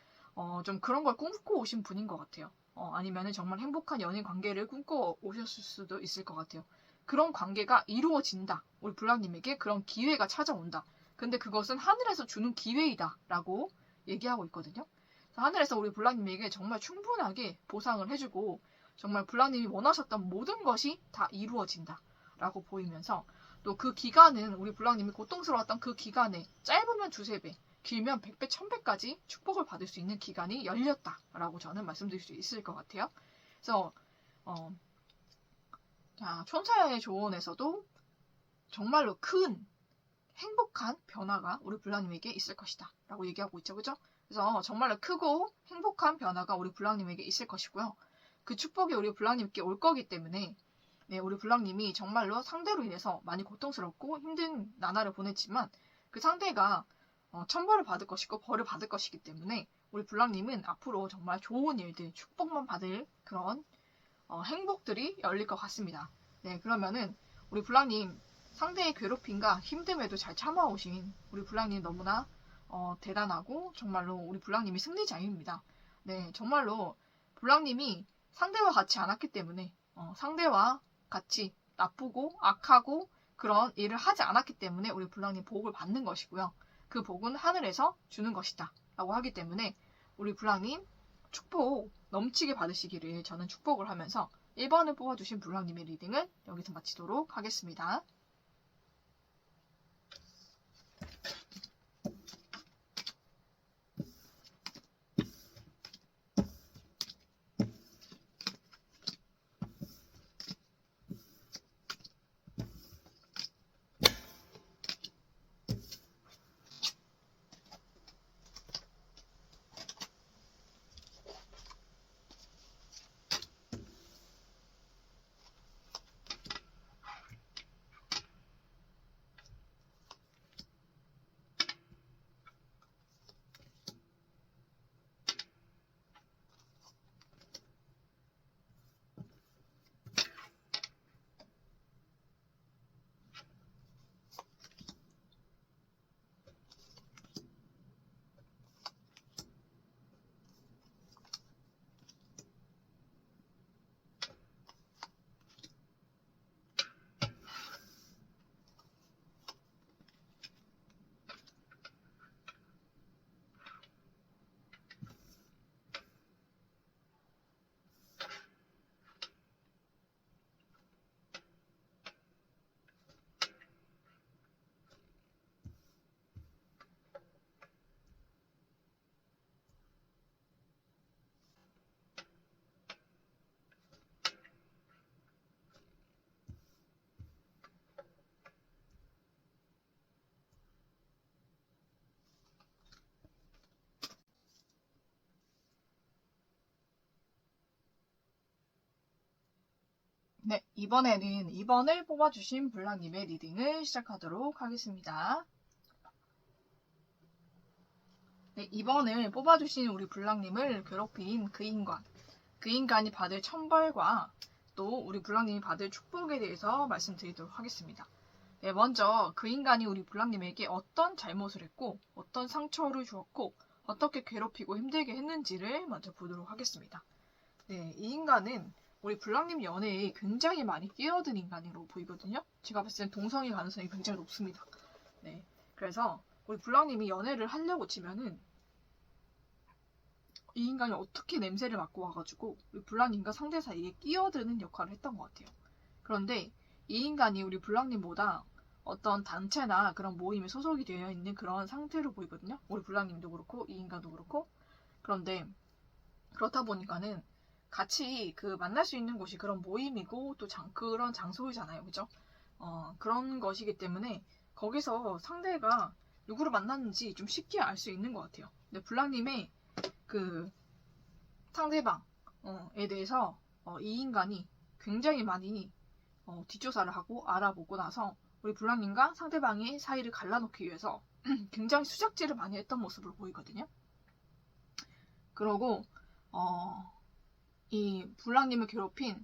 좀 그런 걸 꿈꾸고 오신 분인 것 같아요. 아니면은 정말 행복한 연인 관계를 꿈꿔 오셨을 수도 있을 것 같아요. 그런 관계가 이루어진다. 우리 불랑님에게 그런 기회가 찾아온다. 근데 그것은 하늘에서 주는 기회이다. 라고 얘기하고 있거든요. 하늘에서 우리 불랑님에게 정말 충분하게 보상을 해주고 정말 불랑님이 원하셨던 모든 것이 다 이루어진다. 라고 보이면서 또 그 기간은 우리 불랑님이 고통스러웠던 그 기간에 짧으면 두세 배, 길면 100배, 1000배까지 축복을 받을 수 있는 기간이 열렸다라고 저는 말씀드릴 수 있을 것 같아요. 그래서 천사의 조언에서도 정말로 큰 행복한 변화가 우리 불랑님에게 있을 것이다 라고 얘기하고 있죠. 그죠? 그래서 정말로 크고 행복한 변화가 우리 불랑님에게 있을 것이고요. 그 축복이 우리 불랑님께 올 거기 때문에 우리 불랑님이 정말로 상대로 인해서 많이 고통스럽고 힘든 나날을 보냈지만 그 상대가 천벌을 받을 것이고 벌을 받을 것이기 때문에 우리 불랑님은 앞으로 정말 좋은 일들, 축복만 받을 그런 행복들이 열릴 것 같습니다. 네, 그러면은 우리 불랑님 상대의 괴롭힘과 힘듦에도 잘 참아오신 우리 불랑님 너무나 대단하고 정말로 우리 불랑님이 승리자입니다. 네, 정말로 불랑님이 상대와 같이 않았기 때문에 상대와 같이 나쁘고 악하고 그런 일을 하지 않았기 때문에 우리 불랑님 복을 받는 것이고요. 그 복은 하늘에서 주는 것이다 라고 하기 때문에 우리 불랑님 축복 넘치게 받으시기를 저는 축복을 하면서 1번을 뽑아주신 불랑님의 리딩을 여기서 마치도록 하겠습니다. 네, 이번에는 2번을 뽑아주신 블랑님의 리딩을 시작하도록 하겠습니다. 네, 2번을 뽑아주신 우리 블랑님을 괴롭힌 그 인간. 그 인간이 받을 천벌과 또 우리 블랑님이 받을 축복에 대해서 말씀드리도록 하겠습니다. 네, 먼저 그 인간이 우리 블랑님에게 어떤 잘못을 했고 어떤 상처를 주었고 어떻게 괴롭히고 힘들게 했는지를 먼저 보도록 하겠습니다. 네, 이 인간은 우리 블랑님 연애에 굉장히 많이 끼어든 인간으로 보이거든요. 제가 봤을 땐 동성애 가능성이 굉장히 높습니다. 네, 그래서 우리 블랑님이 연애를 하려고 치면은 이 인간이 어떻게 냄새를 맡고 와가지고 우리 블랑님과 상대 사이에 끼어드는 역할을 했던 것 같아요. 그런데 이 인간이 우리 블랑님보다 어떤 단체나 그런 모임에 소속이 되어 있는 그런 상태로 보이거든요. 우리 블랑님도 그렇고 이 인간도 그렇고. 그런데 그렇다 보니까는 같이 그 만날 수 있는 곳이 그런 모임이고 또 그런 장소이잖아요. 그죠? 그런 것이기 때문에 거기서 상대가 누구를 만났는지 좀 쉽게 알 수 있는 것 같아요. 근데 블랑님의 그 상대방에 대해서 이 인간이 굉장히 많이 뒷조사를 하고 알아보고 나서 우리 블랑님과 상대방의 사이를 갈라놓기 위해서 굉장히 수작질을 많이 했던 모습으로 보이거든요. 그러고 이 블랑님을 괴롭힌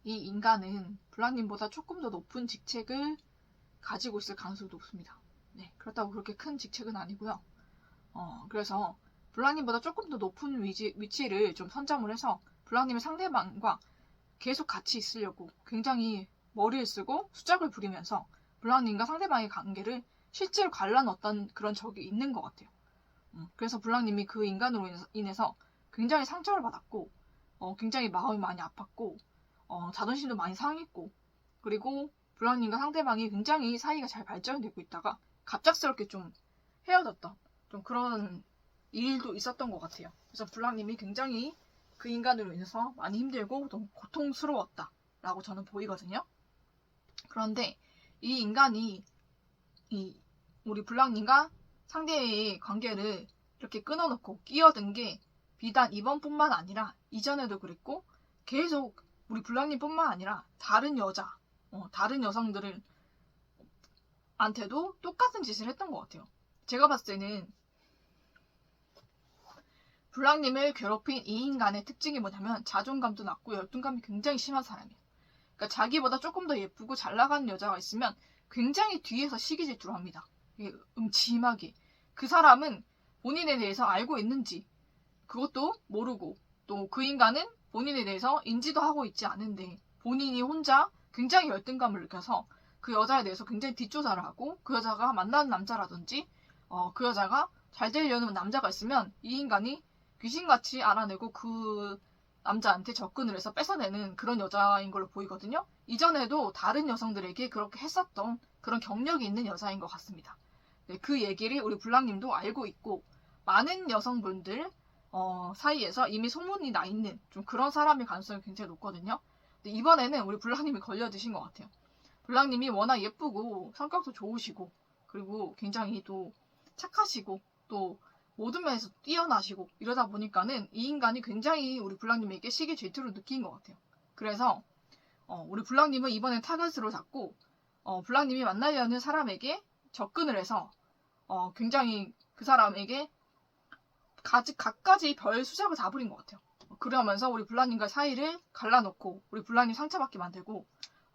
이 인간은 블랑님보다 조금 더 높은 직책을 가지고 있을 가능성이 높습니다. 네, 그렇다고 그렇게 큰 직책은 아니고요. 그래서 블랑님보다 조금 더 높은 위치를 좀 선점을 해서 블랑님의 상대방과 계속 같이 있으려고 굉장히 머리를 쓰고 수작을 부리면서 블랑님과 상대방의 관계를 실제로 갈라놓았던 그런 적이 있는 것 같아요. 그래서 블랑님이 그 인간으로 인해서 굉장히 상처를 받았고 굉장히 마음이 많이 아팠고 자존심도 많이 상했고 그리고 블랑님과 상대방이 굉장히 사이가 잘 발전되고 있다가 갑작스럽게 좀 헤어졌던 좀 그런 일도 있었던 것 같아요. 그래서 블랑님이 굉장히 그 인간으로 인해서 많이 힘들고 좀 고통스러웠다라고 저는 보이거든요. 그런데 이 인간이 우리 블랑님과 상대의 관계를 이렇게 끊어놓고 끼어든 게 비단 이번뿐만 아니라 이전에도 그랬고 계속 우리 블랑님뿐만 아니라 다른 여자, 다른 여성들을 한테도 똑같은 짓을 했던 것 같아요. 제가 봤을 때는 블랑님을 괴롭힌 이 인간의 특징이 뭐냐면 자존감도 낮고 열등감이 굉장히 심한 사람이에요. 그러니까 자기보다 조금 더 예쁘고 잘 나가는 여자가 있으면 굉장히 뒤에서 시기 질투를 합니다. 음침하게. 그 사람은 본인에 대해서 알고 있는지 그것도 모르고 또 그 인간은 본인에 대해서 인지도 하고 있지 않은데 본인이 혼자 굉장히 열등감을 느껴서 그 여자에 대해서 굉장히 뒷조사를 하고 그 여자가 만나는 남자라든지 그 여자가 잘 되려는 남자가 있으면 이 인간이 귀신같이 알아내고 그 남자한테 접근을 해서 뺏어내는 그런 여자인 걸로 보이거든요. 이전에도 다른 여성들에게 그렇게 했었던 그런 경력이 있는 여자인 것 같습니다. 네, 그 얘기를 우리 블랑님도 알고 있고 많은 여성분들 사이에서 이미 소문이 나 있는 좀 그런 사람일 가능성이 굉장히 높거든요. 근데 이번에는 우리 블랑님이 걸려드신 것 같아요. 블랑님이 워낙 예쁘고 성격도 좋으시고 그리고 굉장히 또 착하시고 또 모든 면에서 뛰어나시고 이러다 보니까는 이 인간이 굉장히 우리 블랑님에게 시기 질투를 느낀 것 같아요. 그래서 우리 블랑님은 이번에 타겟으로 잡고 블랑님이 만나려는 사람에게 접근을 해서 굉장히 그 사람에게 갖가지 별 수작을 다 부린 것 같아요. 그러면서 우리 블랑님과 사이를 갈라놓고 우리 블랑님 상처받게 만들고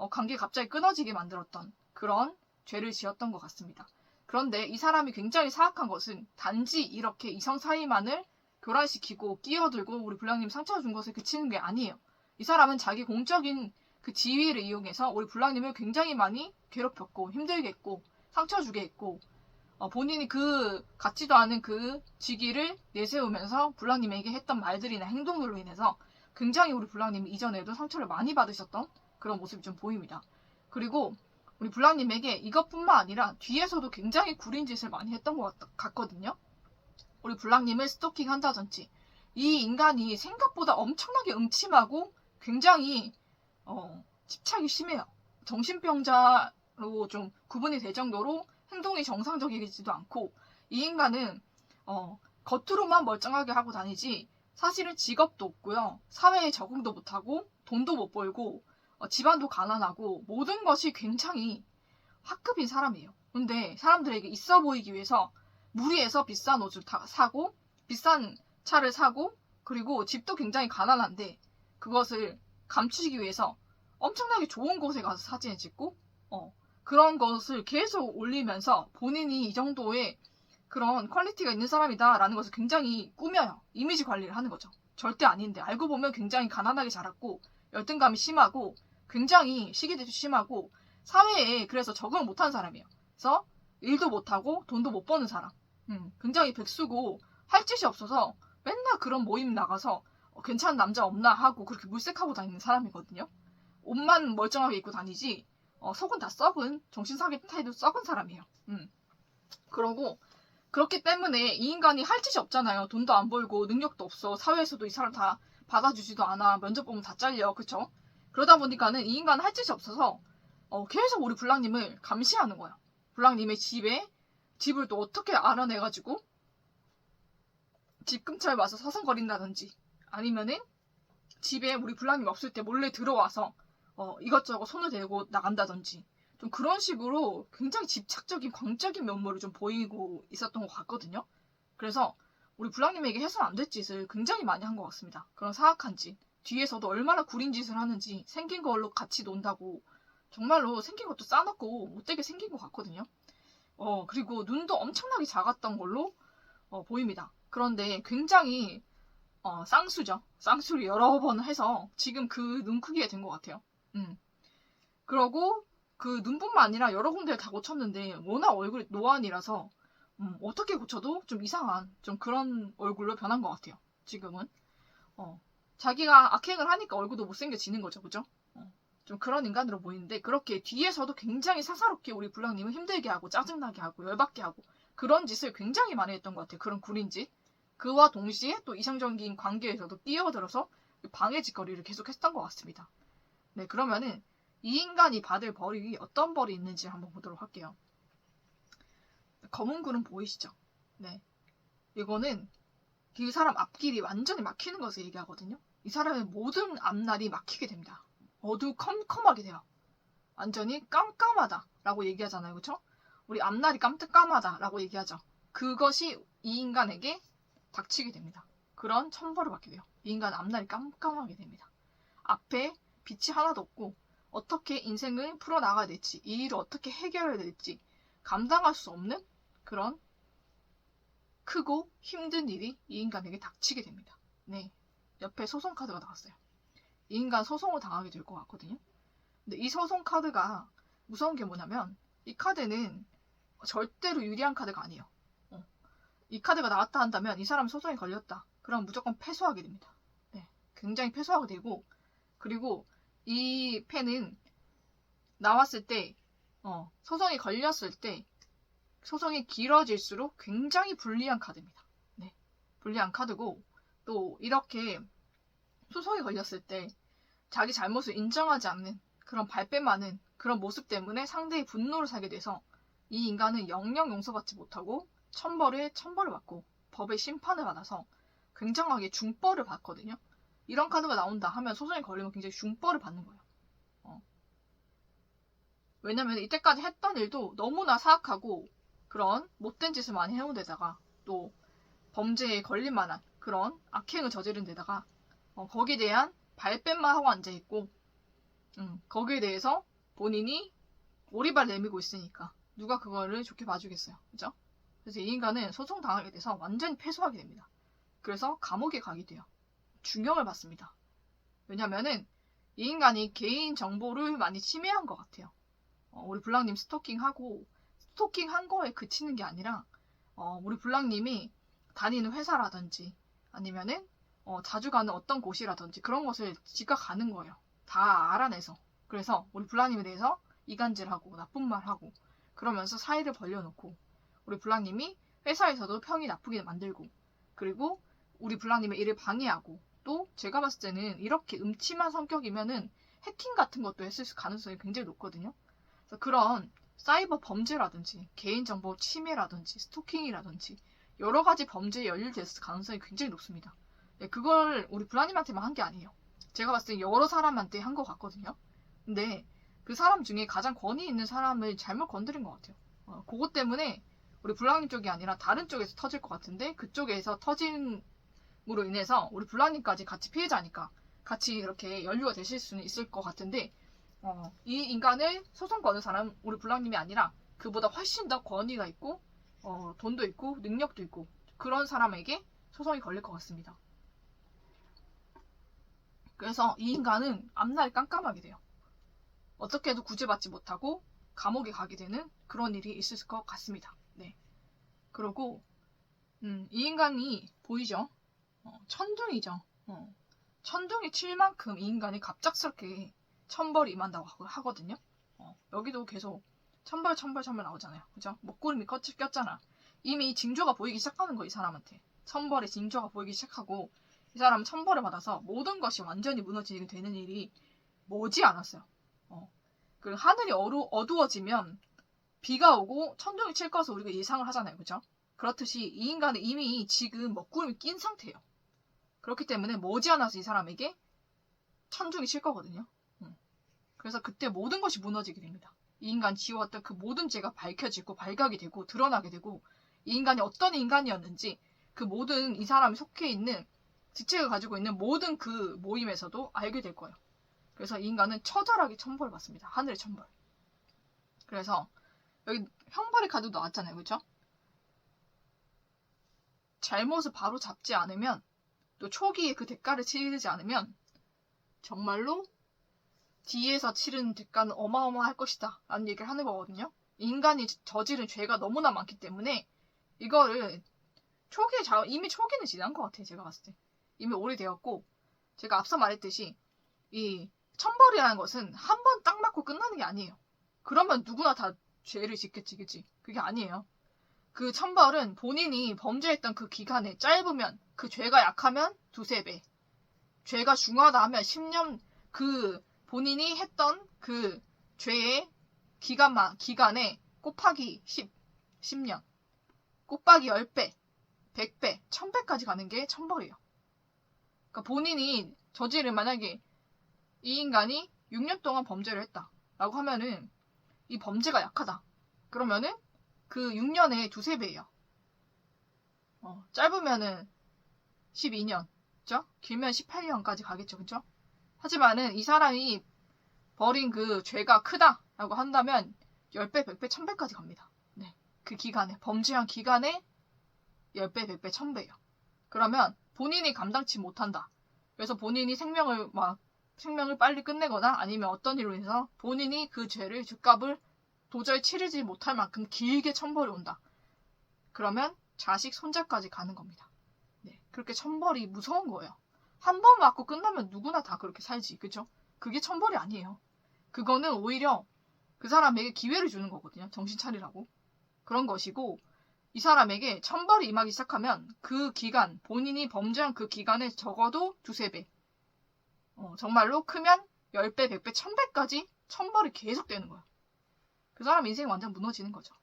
관계 갑자기 끊어지게 만들었던 그런 죄를 지었던 것 같습니다. 그런데 이 사람이 굉장히 사악한 것은 단지 이렇게 이성 사이만을 교란시키고 끼어들고 우리 블랑님 상처 준 것을 그치는 게 아니에요. 이 사람은 자기 공적인 그 지위를 이용해서 우리 블랑님을 굉장히 많이 괴롭혔고 힘들게 했고 상처 주게 했고 본인이 그 같지도 않은 그 직위를 내세우면서 블랑님에게 했던 말들이나 행동들로 인해서 굉장히 우리 블랑님이 이전에도 상처를 많이 받으셨던 그런 모습이 좀 보입니다. 그리고 우리 블랑님에게 이것뿐만 아니라 뒤에서도 굉장히 구린 짓을 많이 했던 것 같거든요. 우리 블랑님을 스토킹 한다든지 이 인간이 생각보다 엄청나게 음침하고 굉장히 집착이 심해요. 정신병자로 좀 구분이 될 정도로 행동이 정상적이지도 않고 이 인간은 겉으로만 멀쩡하게 하고 다니지 사실은 직업도 없고요. 사회에 적응도 못하고 돈도 못 벌고 집안도 가난하고 모든 것이 굉장히 H급인 사람이에요. 근데 사람들에게 있어 보이기 위해서 무리해서 비싼 옷을 사고 비싼 차를 사고 그리고 집도 굉장히 가난한데 그것을 감추기 위해서 엄청나게 좋은 곳에 가서 사진을 찍고 그런 것을 계속 올리면서 본인이 이 정도의 그런 퀄리티가 있는 사람이다 라는 것을 굉장히 꾸며요. 이미지 관리를 하는 거죠. 절대 아닌데 알고 보면 굉장히 가난하게 자랐고 열등감이 심하고 굉장히 시기도 심하고 사회에 그래서 적응을 못한 사람이에요. 그래서 일도 못하고 돈도 못 버는 사람. 굉장히 백수고 할 짓이 없어서 맨날 그런 모임 나가서 괜찮은 남자 없나 하고 그렇게 물색하고 다니는 사람이거든요. 옷만 멀쩡하게 입고 다니지 속은 다 썩은 정신사기態도 썩은 사람이에요. 그러고 그렇기 때문에 이 인간이 할 짓이 없잖아요. 돈도 안 벌고 능력도 없어. 사회에서도 이 사람 다 받아주지도 않아. 면접 보면 다 잘려. 그쵸? 그러다 보니까는 이 인간은 할 짓이 없어서 계속 우리 블랑님을 감시하는 거야. 블랑님의 집을 또 어떻게 알아내가지고 집 근처에 와서 서성거린다든지 아니면은 집에 우리 블랑님 없을 때 몰래 들어와서 이것저것 손을 대고 나간다든지 좀 그런 식으로 굉장히 집착적인 광적인 면모를 좀 보이고 있었던 것 같거든요. 그래서 우리 블랑님에게 해서는 안 될 짓을 굉장히 많이 한 것 같습니다. 그런 사악한 짓. 뒤에서도 얼마나 구린 짓을 하는지 생긴 걸로 같이 논다고 정말로 생긴 것도 싸놓고 못되게 생긴 것 같거든요. 그리고 눈도 엄청나게 작았던 걸로 보입니다. 그런데 굉장히 쌍수죠. 쌍수를 여러 번 해서 지금 그 눈 크기가 된 것 같아요. 그러고 그 눈뿐만 아니라 여러 군데를 다 고쳤는데 워낙 얼굴이 노안이라서 어떻게 고쳐도 좀 이상한 좀 그런 얼굴로 변한 것 같아요. 지금은 자기가 악행을 하니까 얼굴도 못생겨지는 거죠. 그죠? 좀 그런 인간으로 보이는데 그렇게 뒤에서도 굉장히 사사롭게 우리 블랑님을 힘들게 하고 짜증나게 하고 열받게 하고 그런 짓을 굉장히 많이 했던 것 같아요. 그런 구린 짓. 그와 동시에 또 이성적인 관계에서도 끼어들어서 방해 짓거리를 계속 했던 것 같습니다. 네, 그러면은 이 인간이 받을 벌이 어떤 벌이 있는지 한번 보도록 할게요. 검은 구름 보이시죠? 네. 이거는 그 사람 앞길이 완전히 막히는 것을 얘기하거든요. 이 사람의 모든 앞날이 막히게 됩니다. 어두컴컴하게 돼요. 완전히 깜깜하다라고 얘기하잖아요. 그렇죠? 우리 앞날이 깜깜하다라고 얘기하죠. 그것이 이 인간에게 닥치게 됩니다. 그런 천벌을 받게 돼요. 이 인간은 앞날이 깜깜하게 됩니다. 앞에 빛이 하나도 없고 어떻게 인생을 풀어나가야 될지 이 일을 어떻게 해결해야 될지 감당할 수 없는 그런 크고 힘든 일이 이 인간에게 닥치게 됩니다. 네, 옆에 소송 카드가 나왔어요. 이 인간 소송을 당하게 될 것 같거든요. 근데 이 소송 카드가 무서운 게 뭐냐면 이 카드는 절대로 유리한 카드가 아니에요. 이 카드가 나왔다 한다면 이 사람 소송에 걸렸다. 그럼 무조건 패소하게 됩니다. 네, 굉장히 패소하게 되고 그리고 이 펜은 나왔을 때 소송이 걸렸을 때 소송이 길어질수록 굉장히 불리한 카드입니다. 네, 불리한 카드고 또 이렇게 소송이 걸렸을 때 자기 잘못을 인정하지 않는 그런 발뺌 많은 그런 모습 때문에 상대의 분노를 사게 돼서 이 인간은 영영 용서받지 못하고 천벌을 받고 법의 심판을 받아서 굉장하게 중벌을 받거든요. 이런 카드가 나온다 하면 소송에 걸리면 굉장히 중벌을 받는 거예요. 왜냐면 이때까지 했던 일도 너무나 사악하고 그런 못된 짓을 많이 해온 데다가 또 범죄에 걸릴 만한 그런 악행을 저지른 데다가 거기에 대한 발뺌만 하고 앉아있고 거기에 대해서 본인이 오리발 내밀고 있으니까 누가 그거를 좋게 봐주겠어요. 그죠? 그래서 이 인간은 소송 당하게 돼서 완전히 패소하게 됩니다. 그래서 감옥에 가게 돼요. 중형을 받습니다. 왜냐면은 이 인간이 개인 정보를 많이 침해한 것 같아요. 우리 블랑님 스토킹한 거에 그치는 게 아니라 우리 블랑님이 다니는 회사라든지 아니면은 자주 가는 어떤 곳이라든지 그런 것을 지각가는 거예요. 다 알아내서. 그래서 우리 블랑님에 대해서 이간질하고 나쁜 말하고 그러면서 사이를 벌려놓고 우리 블랑님이 회사에서도 평이 나쁘게 만들고 그리고 우리 블랑님의 일을 방해하고 또 제가 봤을 때는 이렇게 음침한 성격이면은 해킹 같은 것도 했을 가능성이 굉장히 높거든요. 그래서 그런 사이버 범죄라든지 개인정보 침해라든지 스토킹이라든지 여러 가지 범죄에 연루됐을 가능성이 굉장히 높습니다. 네, 그걸 우리 블랑님한테만 한 게 아니에요. 제가 봤을 때 여러 사람한테 한 것 같거든요. 근데 그 사람 중에 가장 권위 있는 사람을 잘못 건드린 것 같아요. 그것 때문에 우리 불량님 쪽이 아니라 다른 쪽에서 터질 것 같은데, 그쪽에서 터짐으로 인해서 우리 불량님까지 같이 피해자니까 같이 이렇게 연루가 되실 수는 있을 것 같은데, 이 인간을 소송 거는 사람은 우리 불량님이 아니라 그보다 훨씬 더 권위가 있고 돈도 있고 능력도 있고 그런 사람에게 소송이 걸릴 것 같습니다. 그래서 이 인간은 앞날이 깜깜하게 돼요. 어떻게 해도 구제받지 못하고 감옥에 가게 되는 그런 일이 있을 것 같습니다. 네. 그리고 이 인간이 보이죠? 천둥이죠. 천둥이 칠 만큼 이 인간이 갑작스럽게 천벌이 임한다고 하거든요. 여기도 계속 천벌 나오잖아요. 그죠? 먹구름이 꼈잖아. 이미 징조가 보이기 시작하는 거예요, 이 사람한테. 천벌의 징조가 보이기 시작하고 이 사람은 천벌을 받아서 모든 것이 완전히 무너지게 되는 일이 머지 않았어요. 그리고 하늘이 어두워지면 비가 오고 천둥이 칠 것을 우리가 예상을 하잖아요. 그죠? 그렇듯이 이 인간은 이미 지금 먹구름이 낀 상태예요. 그렇기 때문에 머지않아서 이 사람에게 천둥이 칠 거거든요. 그래서 그때 모든 것이 무너지게 됩니다. 이 인간 지어왔던 그 모든 죄가 밝혀지고 발각이 되고 드러나게 되고 이 인간이 어떤 인간이었는지 그 모든 이 사람이 속해 있는 지체가 가지고 있는 모든 그 모임에서도 알게 될 거예요. 그래서 이 인간은 처절하게 천벌을 받습니다. 하늘의 천벌. 그래서 여기 형벌의 카드도 나왔잖아요. 그렇죠? 잘못을 바로 잡지 않으면 또 초기에 그 대가를 치르지 않으면 정말로 뒤에서 치르는 대가는 어마어마할 것이다 라는 얘기를 하는 거거든요. 인간이 저지른 죄가 너무나 많기 때문에 이거를 이미 초기는 지난 것 같아요. 제가 봤을 때 이미 오래되었고, 제가 앞서 말했듯이 이 천벌이라는 것은 한 번 딱 맞고 끝나는 게 아니에요. 그러면 누구나 다 죄를 짓겠지, 그치? 그게 아니에요. 그 천벌은 본인이 범죄했던 그 기간에 짧으면, 그 죄가 약하면 두세 배, 죄가 중하다 하면 10년, 그 본인이 했던 그 죄의 기간에 곱하기 10년, 곱하기 10배, 100배, 1000배까지 가는 게 천벌이에요. 그러니까 본인이 만약에 이 인간이 6년 동안 범죄를 했다 라고 하면은 이 범죄가 약하다. 그러면은 그 6년에 두세 배예요. 짧으면은 12년, 그죠? 길면 18년까지 가겠죠, 그죠? 하지만은 이 사람이 벌인 그 죄가 크다라고 한다면 10배, 100배, 1000배까지 갑니다. 네. 그 기간에, 범죄한 기간에 10배, 100배, 1000배예요. 그러면 본인이 감당치 못한다. 그래서 본인이 생명을 빨리 끝내거나 아니면 어떤 일로 인해서 본인이 그 죄값을 도저히 치르지 못할 만큼 길게 천벌이 온다. 그러면 자식, 손자까지 가는 겁니다. 네. 그렇게 천벌이 무서운 거예요. 한 번 맞고 끝나면 누구나 다 그렇게 살지. 그죠? 그게 천벌이 아니에요. 그거는 오히려 그 사람에게 기회를 주는 거거든요. 정신 차리라고. 그런 것이고, 이 사람에게 천벌이 임하기 시작하면 그 기간, 본인이 범죄한 그 기간에 적어도 두세 배. 정말로 크면 10배, 100배, 1000배까지 천벌이 계속되는 거야. 그 사람 인생이 완전 무너지는 거죠.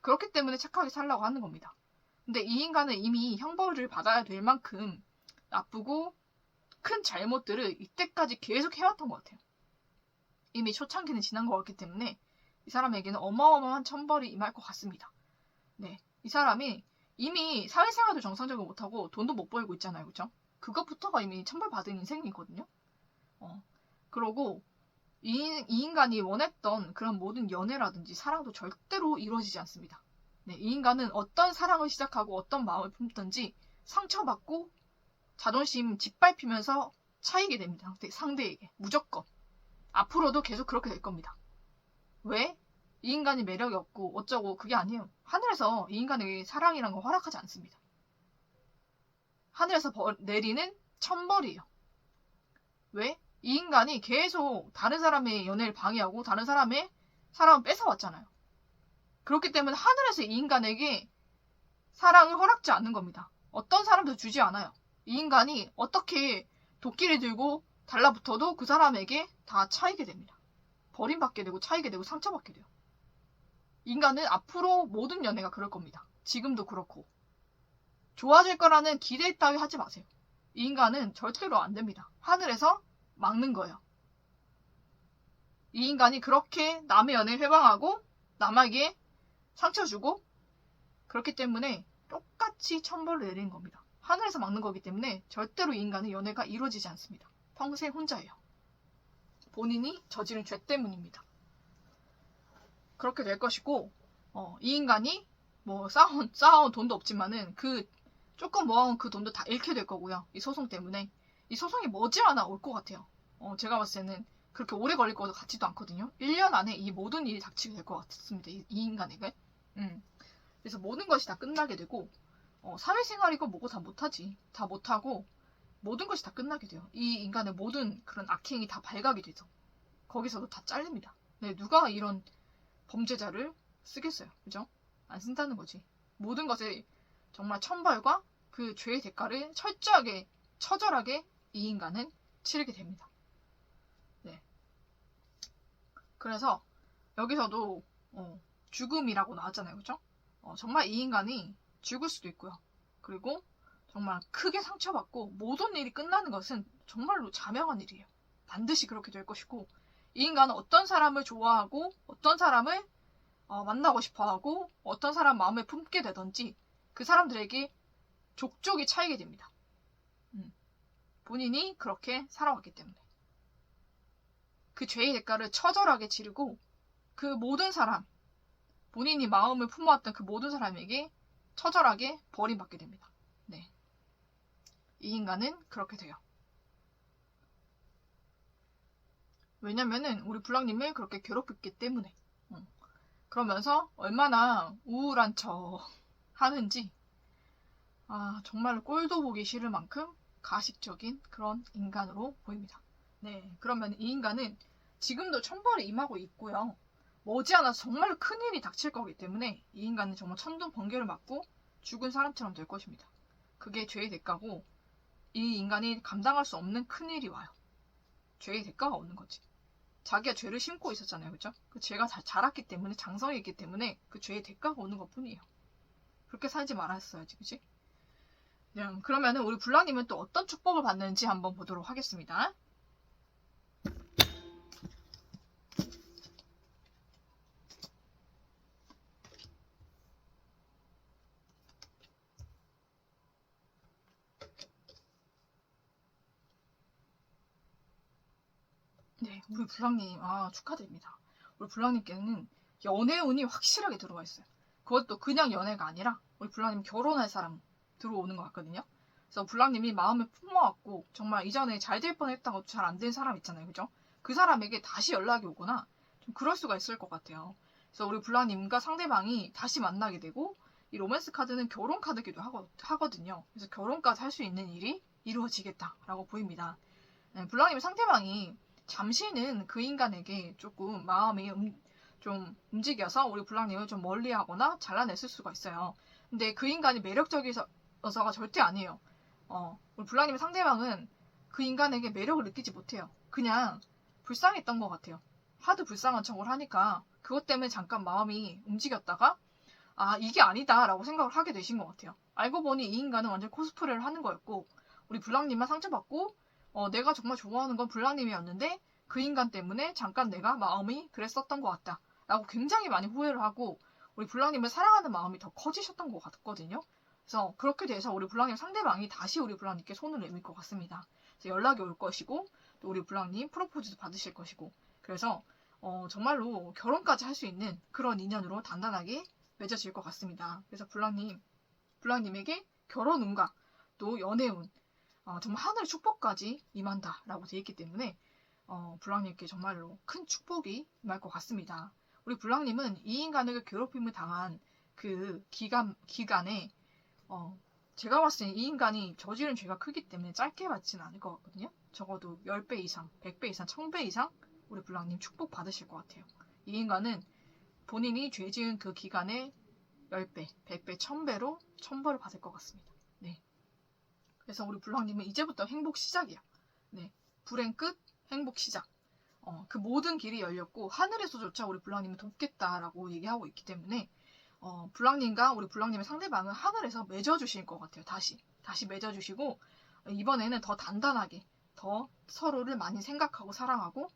그렇기 때문에 착하게 살라고 하는 겁니다. 근데 이 인간은 이미 형벌을 받아야 될 만큼 나쁘고 큰 잘못들을 이때까지 계속 해왔던 것 같아요. 이미 초창기는 지난 것 같기 때문에 이 사람에게는 어마어마한 천벌이 임할 것 같습니다. 네, 이 사람이 이미 사회생활도 정상적으로 못하고 돈도 못 벌고 있잖아요. 그죠? 그것부터가 이미 천벌받은 인생이거든요. 그러고 이 인간이 원했던 그런 모든 연애라든지 사랑도 절대로 이루어지지 않습니다. 네, 이 인간은 어떤 사랑을 시작하고 어떤 마음을 품든지 상처받고 자존심 짓밟히면서 차이게 됩니다. 상대에게. 무조건. 앞으로도 계속 그렇게 될 겁니다. 왜? 이 인간이 매력이 없고 어쩌고 그게 아니에요. 하늘에서 이 인간에게 사랑이란 거 허락하지 않습니다. 하늘에서 내리는 천벌이에요. 왜? 이 인간이 계속 다른 사람의 연애를 방해하고 다른 사람의 사랑을 뺏어왔잖아요. 그렇기 때문에 하늘에서 이 인간에게 사랑을 허락지 않는 겁니다. 어떤 사람도 주지 않아요. 이 인간이 어떻게 도끼를 들고 달라붙어도 그 사람에게 다 차이게 됩니다. 버림받게 되고 차이게 되고 상처받게 돼요. 인간은 앞으로 모든 연애가 그럴 겁니다. 지금도 그렇고. 좋아질 거라는 기대 따위 하지 마세요. 이 인간은 절대로 안 됩니다. 하늘에서 막는 거예요. 이 인간이 그렇게 남의 연애를 회방하고 남에게 상처 주고 그렇기 때문에 똑같이 천벌을 내리는 겁니다. 하늘에서 막는 거기 때문에 절대로 이 인간은 연애가 이루어지지 않습니다. 평생 혼자예요. 본인이 저지른 죄 때문입니다. 그렇게 될 것이고 이 인간이 뭐 쌓아온 돈도 없지만은 그 조금 모아온 그 돈도 다 잃게 될 거고요. 이 소송 때문에. 이 소송이 머지않아 올 것 같아요. 제가 봤을 때는 그렇게 오래 걸릴 것 같지도 않거든요. 1년 안에 이 모든 일이 닥치게 될 것 같습니다. 이 인간에게. 그래서 모든 것이 다 끝나게 되고 사회생활이고 뭐고 다 못하지. 다 못하고 모든 것이 다 끝나게 돼요. 이 인간의 모든 그런 악행이 다 발각이 돼서 거기서도 다 잘립니다. 네, 누가 이런 범죄자를 쓰겠어요. 그죠? 안 쓴다는 거지. 모든 것에 정말 천벌과 그 죄의 대가를 철저하게 처절하게 이 인간은 치르게 됩니다. 네. 그래서 여기서도 죽음이라고 나왔잖아요. 그죠? 정말 이 인간이 죽을 수도 있고요. 그리고 정말 크게 상처받고 모든 일이 끝나는 것은 정말로 자명한 일이에요. 반드시 그렇게 될 것이고 이 인간은 어떤 사람을 좋아하고 어떤 사람을 만나고 싶어하고 어떤 사람 마음에 품게 되든지 그 사람들에게 족족이 차이게 됩니다. 본인이 그렇게 살아왔기 때문에 그 죄의 대가를 처절하게 치르고 그 모든 사람 본인이 마음을 품어왔던 그 모든 사람에게 처절하게 버림받게 됩니다. 네. 이 인간은 그렇게 돼요. 왜냐면은 우리 불랑님을 그렇게 괴롭혔기 때문에. 그러면서 얼마나 우울한 척 하는지 정말로 꼴도 보기 싫을 만큼 가식적인 그런 인간으로 보입니다. 네, 그러면 이 인간은 지금도 천벌에 임하고 있고요. 머지않아서 정말로 큰일이 닥칠 거기 때문에 이 인간은 정말 천둥 번개를 맞고 죽은 사람처럼 될 것입니다. 그게 죄의 대가고 이 인간이 감당할 수 없는 큰일이 와요. 죄의 대가가 오는 거지. 자기가 죄를 심고 있었잖아요. 그죠? 그 죄가 자랐기 때문에 장성이 있기 때문에 그 죄의 대가가 오는 것 뿐이에요. 그렇게 살지 말았어야지. 그치? 그러면은 우리 불라님은 또 어떤 축복을 받는지 한번 보도록 하겠습니다. 네, 우리 불랑님, 축하드립니다. 우리 불랑님께는 연애운이 확실하게 들어와 있어요. 그것도 그냥 연애가 아니라 우리 불랑님 결혼할 사람 들어오는 것 같거든요. 그래서 불랑님이 마음을 품어왔고 정말 이전에 잘 될 뻔했다고 잘 안 된 사람 있잖아요. 그죠? 그 사람에게 다시 연락이 오거나 좀 그럴 수가 있을 것 같아요. 그래서 우리 불랑님과 상대방이 다시 만나게 되고 이 로맨스 카드는 결혼 카드기도 하거든요. 그래서 결혼까지 할 수 있는 일이 이루어지겠다라고 보입니다. 네, 불랑님 상대방이 잠시는 그 인간에게 조금 마음이 좀 움직여서 우리 불랑님을 좀 멀리하거나 잘라냈을 수가 있어요. 근데 그 인간이 매력적이어서가 절대 아니에요. 우리 불랑님의 상대방은 그 인간에게 매력을 느끼지 못해요. 그냥 불쌍했던 것 같아요. 하도 불쌍한 척을 하니까 그것 때문에 잠깐 마음이 움직였다가 이게 아니다 라고 생각을 하게 되신 것 같아요. 알고 보니 이 인간은 완전 코스프레를 하는 거였고 우리 불랑님만 상처받고 내가 정말 좋아하는 건 불랑님이었는데 그 인간 때문에 잠깐 내가 마음이 그랬었던 것 같다 라고 굉장히 많이 후회를 하고 우리 불랑님을 사랑하는 마음이 더 커지셨던 것 같거든요. 그래서 그렇게 돼서 우리 불랑님 상대방이 다시 우리 불랑님께 손을 내밀 것 같습니다. 그래서 연락이 올 것이고 또 우리 불랑님 프로포즈도 받으실 것이고 그래서 정말로 결혼까지 할 수 있는 그런 인연으로 단단하게 맺어질 것 같습니다. 그래서 불랑님에게 결혼운과 또 연애운 정말 하늘의 축복까지 임한다라고 되어 있기 때문에 불랑님께 정말로 큰 축복이 임할 것 같습니다. 우리 불랑님은 이 인간에게 괴롭힘을 당한 그 기간에 제가 봤을 때 이 인간이 저지른 죄가 크기 때문에 짧게 받지는 않을 것 같거든요. 적어도 10배 이상, 100배 이상, 1000배 이상 우리 불랑님 축복 받으실 것 같아요. 이 인간은 본인이 죄 지은 그 기간에 10배, 100배, 1000배로 천벌을 받을 것 같습니다. 네. 그래서 우리 불랑님은 이제부터 행복 시작이야. 네. 불행 끝, 행복 시작. 그 모든 길이 열렸고 하늘에서조차 우리 불랑님을 돕겠다라고 얘기하고 있기 때문에 불랑님과 우리 불랑님의 상대방은 하늘에서 맺어주실 것 같아요. 다시 맺어주시고 이번에는 더 단단하게 더 서로를 많이 생각하고 사랑하고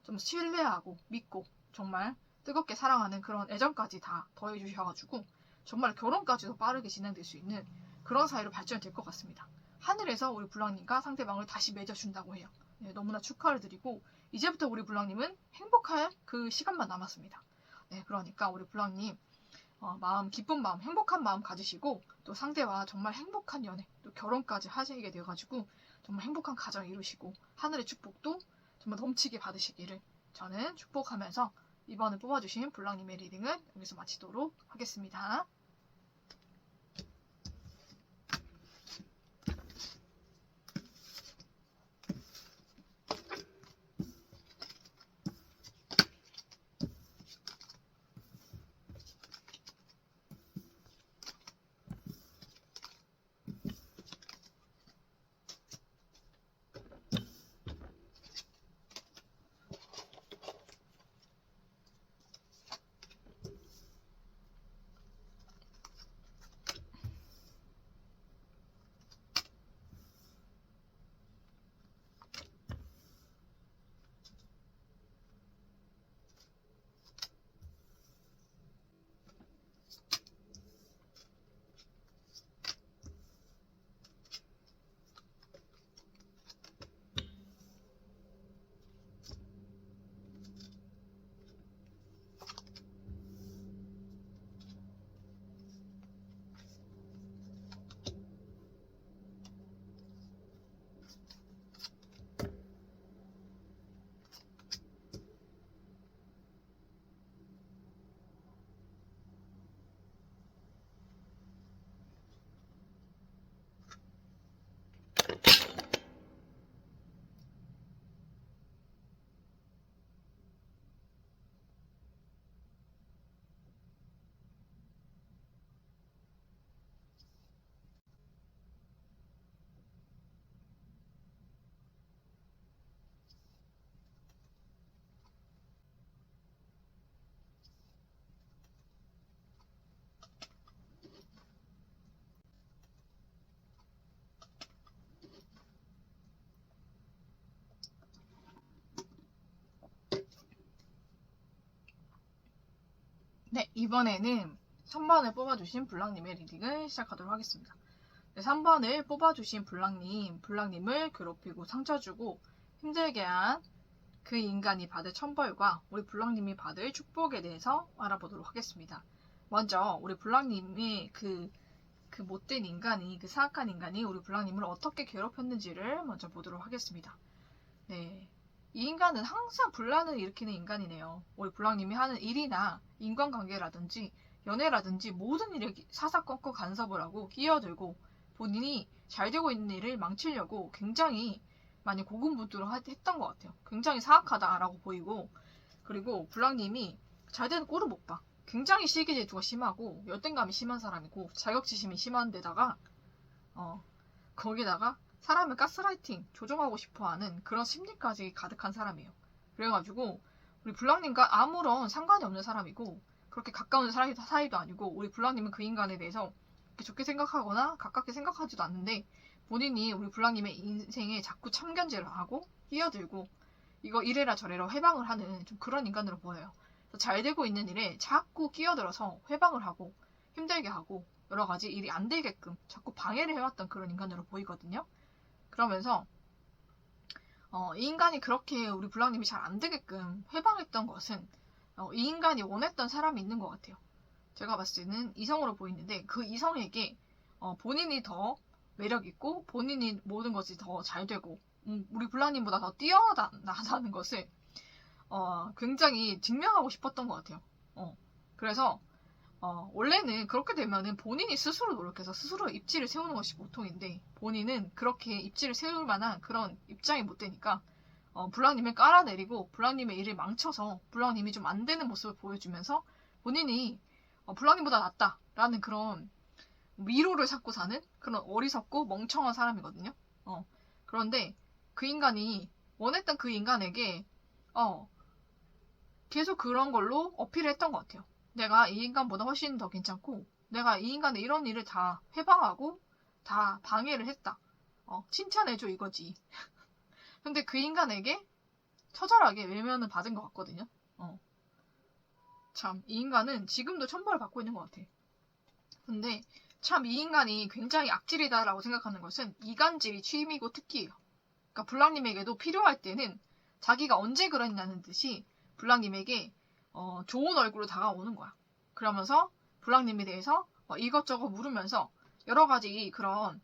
좀 신뢰하고 믿고 정말 뜨겁게 사랑하는 그런 애정까지 다 더해주셔가지고 정말 결혼까지도 빠르게 진행될 수 있는 그런 사이로 발전이 될 것 같습니다. 하늘에서 우리 불랑님과 상대방을 다시 맺어준다고 해요. 네, 너무나 축하를 드리고 이제부터 우리 불랑님은 행복할 그 시간만 남았습니다. 네, 그러니까 우리 불랑님 마음, 기쁜 마음, 행복한 마음 가지시고 또 상대와 정말 행복한 연애, 또 결혼까지 하시게 되어가지고 정말 행복한 가정 이루시고 하늘의 축복도 정말 넘치게 받으시기를 저는 축복하면서 이번에 뽑아주신 불랑님의 리딩은 여기서 마치도록 하겠습니다. 네, 이번에는 3번을 뽑아주신 불랑님의 리딩을 시작하도록 하겠습니다. 네, 3번을 뽑아주신 불랑님을 괴롭히고 상처주고 힘들게 한 그 인간이 받을 천벌과 우리 불랑님이 받을 축복에 대해서 알아보도록 하겠습니다. 먼저 우리 불랑님이 그 못된 인간이, 그 사악한 인간이 우리 불랑님을 어떻게 괴롭혔는지를 먼저 보도록 하겠습니다. 네, 이 인간은 항상 분란을 일으키는 인간이네요. 우리 불랑님이 하는 일이나 인간관계라든지 연애라든지 모든 일에 사사건건 간섭을 하고 끼어들고 본인이 잘 되고 있는 일을 망치려고 굉장히 많이 고군분투를 했던 것 같아요. 굉장히 사악하다라고 보이고, 그리고 불랑님이 잘 되는 꼴을 못 봐. 굉장히 시기 질투가 심하고 열등감이 심한 사람이고 자격지심이 심한 데다가 거기다가 사람을 가스라이팅, 조종하고 싶어하는 그런 심리까지 가득한 사람이에요. 그래가지고 우리 불랑님과 아무런 상관이 없는 사람이고 그렇게 가까운 사이도 아니고 우리 불랑님은 그 인간에 대해서 좋게 생각하거나 가깝게 생각하지도 않는데 본인이 우리 불랑님의 인생에 자꾸 참견질을 하고 끼어들고 이거 이래라 저래라 회방을 하는 좀 그런 인간으로 보여요. 잘 되고 있는 일에 자꾸 끼어들어서 회방을 하고 힘들게 하고 여러 가지 일이 안 되게끔 자꾸 방해를 해왔던 그런 인간으로 보이거든요. 그러면서 이 인간이 그렇게 우리 불랑님이 잘 안 되게끔 회방했던 것은 이 인간이 원했던 사람이 있는 것 같아요. 제가 봤을 때는 이성으로 보이는데 그 이성에게 본인이 더 매력있고 본인이 모든 것이 더 잘 되고 우리 불랑님보다 더 뛰어나다는 것을 굉장히 증명하고 싶었던 것 같아요. 그래서 원래는 그렇게 되면은 본인이 스스로 노력해서 스스로 입지를 세우는 것이 보통인데 본인은 그렇게 입지를 세울 만한 그런 입장이 못 되니까 불랑님을 깔아내리고 불랑님의 일을 망쳐서 불랑님이 좀 안 되는 모습을 보여주면서 본인이 불랑님보다 낫다라는 그런 위로를 찾고 사는 그런 어리석고 멍청한 사람이거든요. 그런데 그 인간이 원했던 그 인간에게 계속 그런 걸로 어필을 했던 것 같아요. 내가 이 인간보다 훨씬 더 괜찮고 내가 이 인간의 이런 일을 다 회방하고 다 방해를 했다. 칭찬해줘 이거지. 근데 그 인간에게 처절하게 외면을 받은 것 같거든요. 참, 이 인간은 지금도 천벌을 받고 있는 것 같아. 근데 참 이 인간이 굉장히 악질이다라고 생각하는 것은 이간질이 취미고 특기예요. 그러니까 블랑님에게도 필요할 때는 자기가 언제 그랬냐는 듯이 블랑님에게 좋은 얼굴로 다가오는 거야. 그러면서 블랑님에 대해서 이것저것 물으면서 여러 가지 그런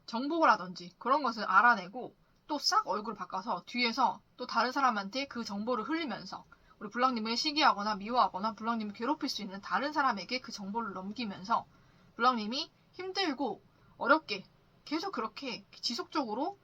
정보라든지 그런 것을 알아내고 또 싹 얼굴을 바꿔서 뒤에서 또 다른 사람한테 그 정보를 흘리면서 우리 블랑님을 시기하거나 미워하거나 블랑님을 괴롭힐 수 있는 다른 사람에게 그 정보를 넘기면서 블랑님이 힘들고 어렵게 계속 그렇게 지속적으로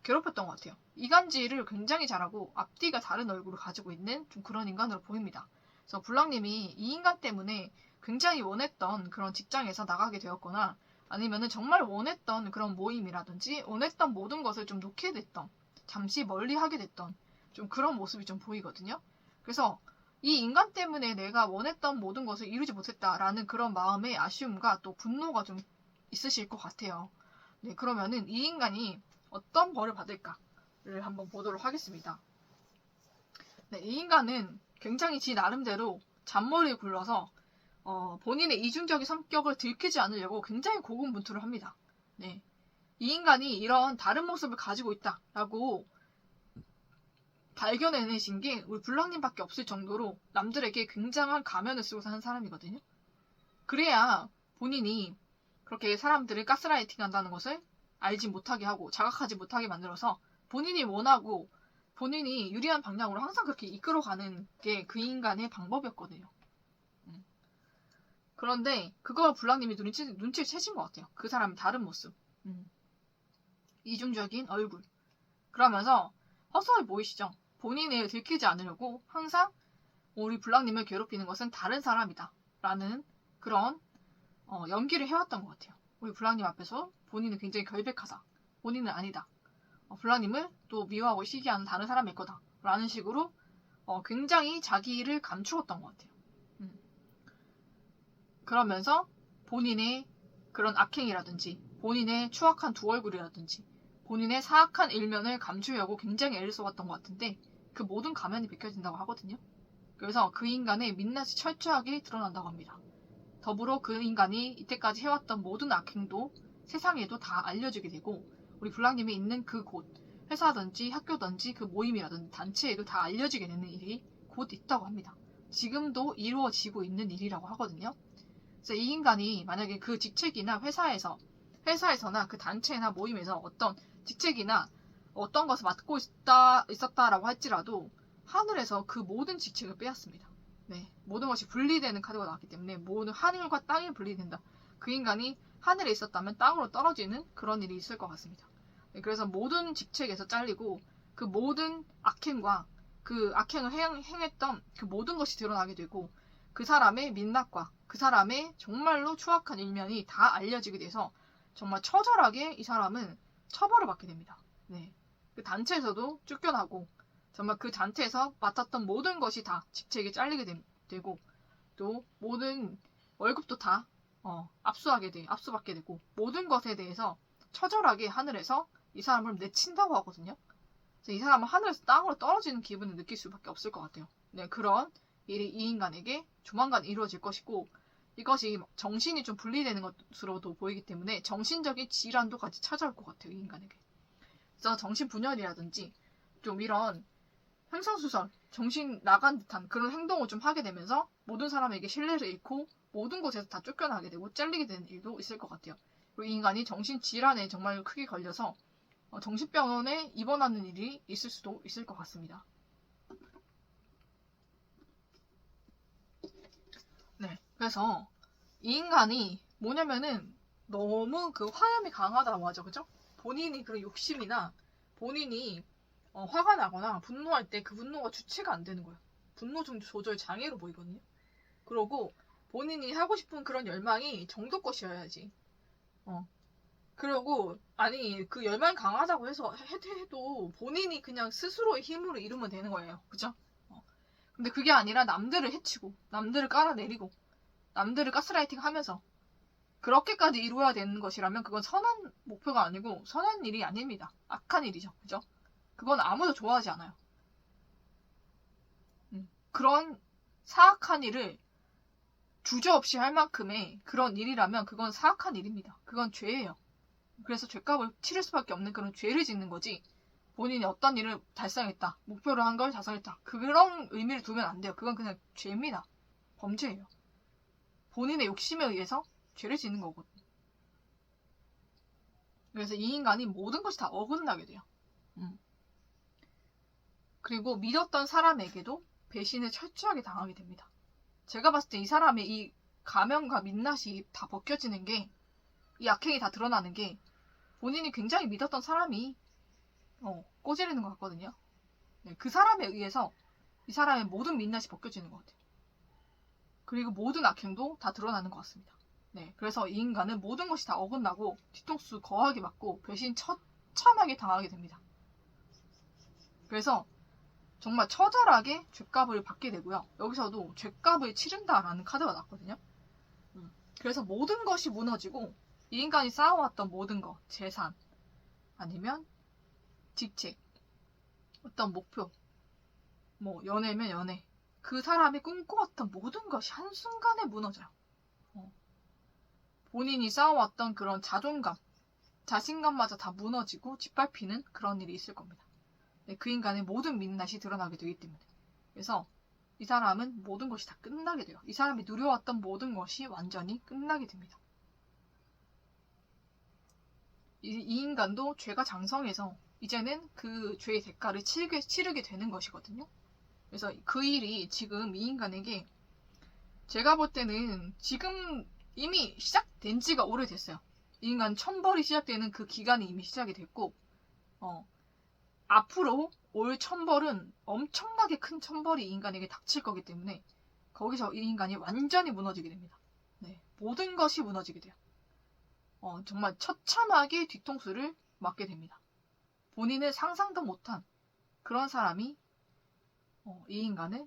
괴롭혔던 것 같아요. 이간질을 굉장히 잘하고 앞뒤가 다른 얼굴을 가지고 있는 좀 그런 인간으로 보입니다. 그래서 블랑님이 이 인간 때문에 굉장히 원했던 그런 직장에서 나가게 되었거나 아니면은 정말 원했던 그런 모임이라든지 원했던 모든 것을 좀 놓게 됐던, 잠시 멀리 하게 됐던 좀 그런 모습이 좀 보이거든요. 그래서 이 인간 때문에 내가 원했던 모든 것을 이루지 못했다라는 그런 마음의 아쉬움과 또 분노가 좀 있으실 것 같아요. 네, 그러면은 이 인간이 어떤 벌을 받을까를 한번 보도록 하겠습니다. 네, 이 인간은 굉장히 지 나름대로 잔머리를 굴러서 본인의 이중적인 성격을 들키지 않으려고 굉장히 고군분투를 합니다. 네, 이 인간이 이런 다른 모습을 가지고 있다라고 발견해내신 게 우리 블랑님밖에 없을 정도로 남들에게 굉장한 가면을 쓰고 사는 사람이거든요. 그래야 본인이 그렇게 사람들을 가스라이팅 한다는 것을 알지 못하게 하고 자각하지 못하게 만들어서 본인이 원하고 본인이 유리한 방향으로 항상 그렇게 이끌어가는 게 그 인간의 방법이었거든요. 그런데 그걸 블랑님이 눈치를 채신 것 같아요. 그 사람의 다른 모습. 이중적인 얼굴. 그러면서 허술해 보이시죠? 본인을 들키지 않으려고 항상 우리 블랑님을 괴롭히는 것은 다른 사람이다. 라는 그런 연기를 해왔던 것 같아요. 우리 블랑님 앞에서 본인은 굉장히 결백하다. 본인은 아니다. 블랑님을 또 미워하고 시기하는 다른 사람일 거다. 라는 식으로 굉장히 자기를 감추었던 것 같아요. 그러면서 본인의 그런 악행이라든지 본인의 추악한 두 얼굴이라든지 본인의 사악한 일면을 감추려고 굉장히 애를 써왔던 것 같은데 그 모든 가면이 벗겨진다고 하거든요. 그래서 그 인간의 민낯이 철저하게 드러난다고 합니다. 더불어 그 인간이 이때까지 해왔던 모든 악행도 세상에도 다 알려지게 되고 우리 블랑님이 있는 그 곳, 회사든지 학교든지 그 모임이라든지 단체에도 다 알려지게 되는 일이 곧 있다고 합니다. 지금도 이루어지고 있는 일이라고 하거든요. 그래서 이 인간이 만약에 그 직책이나 회사에서나 그 단체나 모임에서 어떤 직책이나 어떤 것을 맡고 있었다라고 할지라도 하늘에서 그 모든 직책을 빼앗습니다. 네, 모든 것이 분리되는 카드가 나왔기 때문에 모든 하늘과 땅이 분리된다. 그 인간이 하늘에 있었다면 땅으로 떨어지는 그런 일이 있을 것 같습니다. 네, 그래서 모든 직책에서 잘리고 그 모든 악행과 그 악행을 행했던 그 모든 것이 드러나게 되고 그 사람의 민낯과 그 사람의 정말로 추악한 일면이 다 알려지게 돼서 정말 처절하게 이 사람은 처벌을 받게 됩니다. 네, 그 단체에서도 쫓겨나고 정말 그 단체에서 맡았던 모든 것이 다 직책에 잘리게 되고 또 모든 월급도 다 압수받게 되고 모든 것에 대해서 처절하게 하늘에서 이 사람을 내친다고 하거든요. 그래서 이 사람은 하늘에서 땅으로 떨어지는 기분을 느낄 수밖에 없을 것 같아요. 네, 그런 일이 이 인간에게 조만간 이루어질 것이고 이것이 정신이 좀 분리되는 것으로도 보이기 때문에 정신적인 질환도 같이 찾아올 것 같아요. 이 인간에게. 그래서 정신분열이라든지 좀 이런 횡설수설, 정신 나간 듯한 그런 행동을 좀 하게 되면서 모든 사람에게 신뢰를 잃고 모든 곳에서 다 쫓겨나게 되고 잘리게 되는 일도 있을 것 같아요. 그리고 이 인간이 정신질환에 정말 크게 걸려서 정신병원에 입원하는 일이 있을 수도 있을 것 같습니다. 네, 그래서 이 인간이 뭐냐면은 너무 그 화염이 강하다고 하죠, 그죠? 본인이 그런 욕심이나 본인이 화가 나거나 분노할 때 그 분노가 주체가 안 되는 거예요. 분노 조절 장애로 보이거든요. 그러고 본인이 하고 싶은 그런 열망이 정도 것이어야지. 그러고 아니 그 열망이 강하다고 해서 해도 본인이 그냥 스스로의 힘으로 이루면 되는 거예요. 그죠? 근데 그게 아니라 남들을 해치고 남들을 깔아내리고 남들을 가스라이팅 하면서 그렇게까지 이루어야 되는 것이라면 그건 선한 목표가 아니고 선한 일이 아닙니다. 악한 일이죠. 그죠? 그건 아무도 좋아하지 않아요. 그런 사악한 일을 주저없이 할 만큼의 그런 일이라면 그건 사악한 일입니다. 그건 죄예요. 그래서 죄값을 치를 수밖에 없는 그런 죄를 짓는 거지. 본인이 어떤 일을 달성했다, 목표를 한 걸 달성했다, 그런 의미를 두면 안 돼요. 그건 그냥 죄입니다. 범죄예요. 본인의 욕심에 의해서 죄를 짓는 거거든요. 그래서 이 인간이 모든 것이 다 어긋나게 돼요. 그리고 믿었던 사람에게도 배신을 철저하게 당하게 됩니다. 제가 봤을 때 이 사람의 이 가면과 민낯이 다 벗겨지는 게, 이 악행이 다 드러나는 게 본인이 굉장히 믿었던 사람이 꼬지르는 것 같거든요. 네, 그 사람에 의해서 이 사람의 모든 민낯이 벗겨지는 것 같아요. 그리고 모든 악행도 다 드러나는 것 같습니다. 네, 그래서 이 인간은 모든 것이 다 어긋나고 뒤통수 거하게 맞고 배신 처참하게 당하게 됩니다. 그래서 정말 처절하게 죗값을 받게 되고요. 여기서도 죗값을 치른다라는 카드가 났거든요. 그래서 모든 것이 무너지고 이 인간이 쌓아왔던 모든 것, 재산, 아니면 직책, 어떤 목표, 뭐 연애면 연애, 그 사람이 꿈꿔왔던 모든 것이 한순간에 무너져요. 본인이 쌓아왔던 그런 자존감, 자신감마저 다 무너지고 짓밟히는 그런 일이 있을 겁니다. 네, 그 인간의 모든 민낯이 드러나게 되기 때문에. 그래서 이 사람은 모든 것이 다 끝나게 돼요. 이 사람이 누려왔던 모든 것이 완전히 끝나게 됩니다. 이 인간도 죄가 장성해서 이제는 그 죄의 대가를 치르게 되는 것이거든요. 그래서 그 일이 지금 이 인간에게, 제가 볼 때는 지금 이미 시작된 지가 오래됐어요. 이 인간 천벌이 시작되는 그 기간이 이미 시작이 됐고, 앞으로 올 천벌은 엄청나게 큰 천벌이 이 인간에게 닥칠 거기 때문에 거기서 이 인간이 완전히 무너지게 됩니다. 네, 모든 것이 무너지게 돼요. 정말 처참하게 뒤통수를 맞게 됩니다. 본인은 상상도 못한 그런 사람이 이 인간을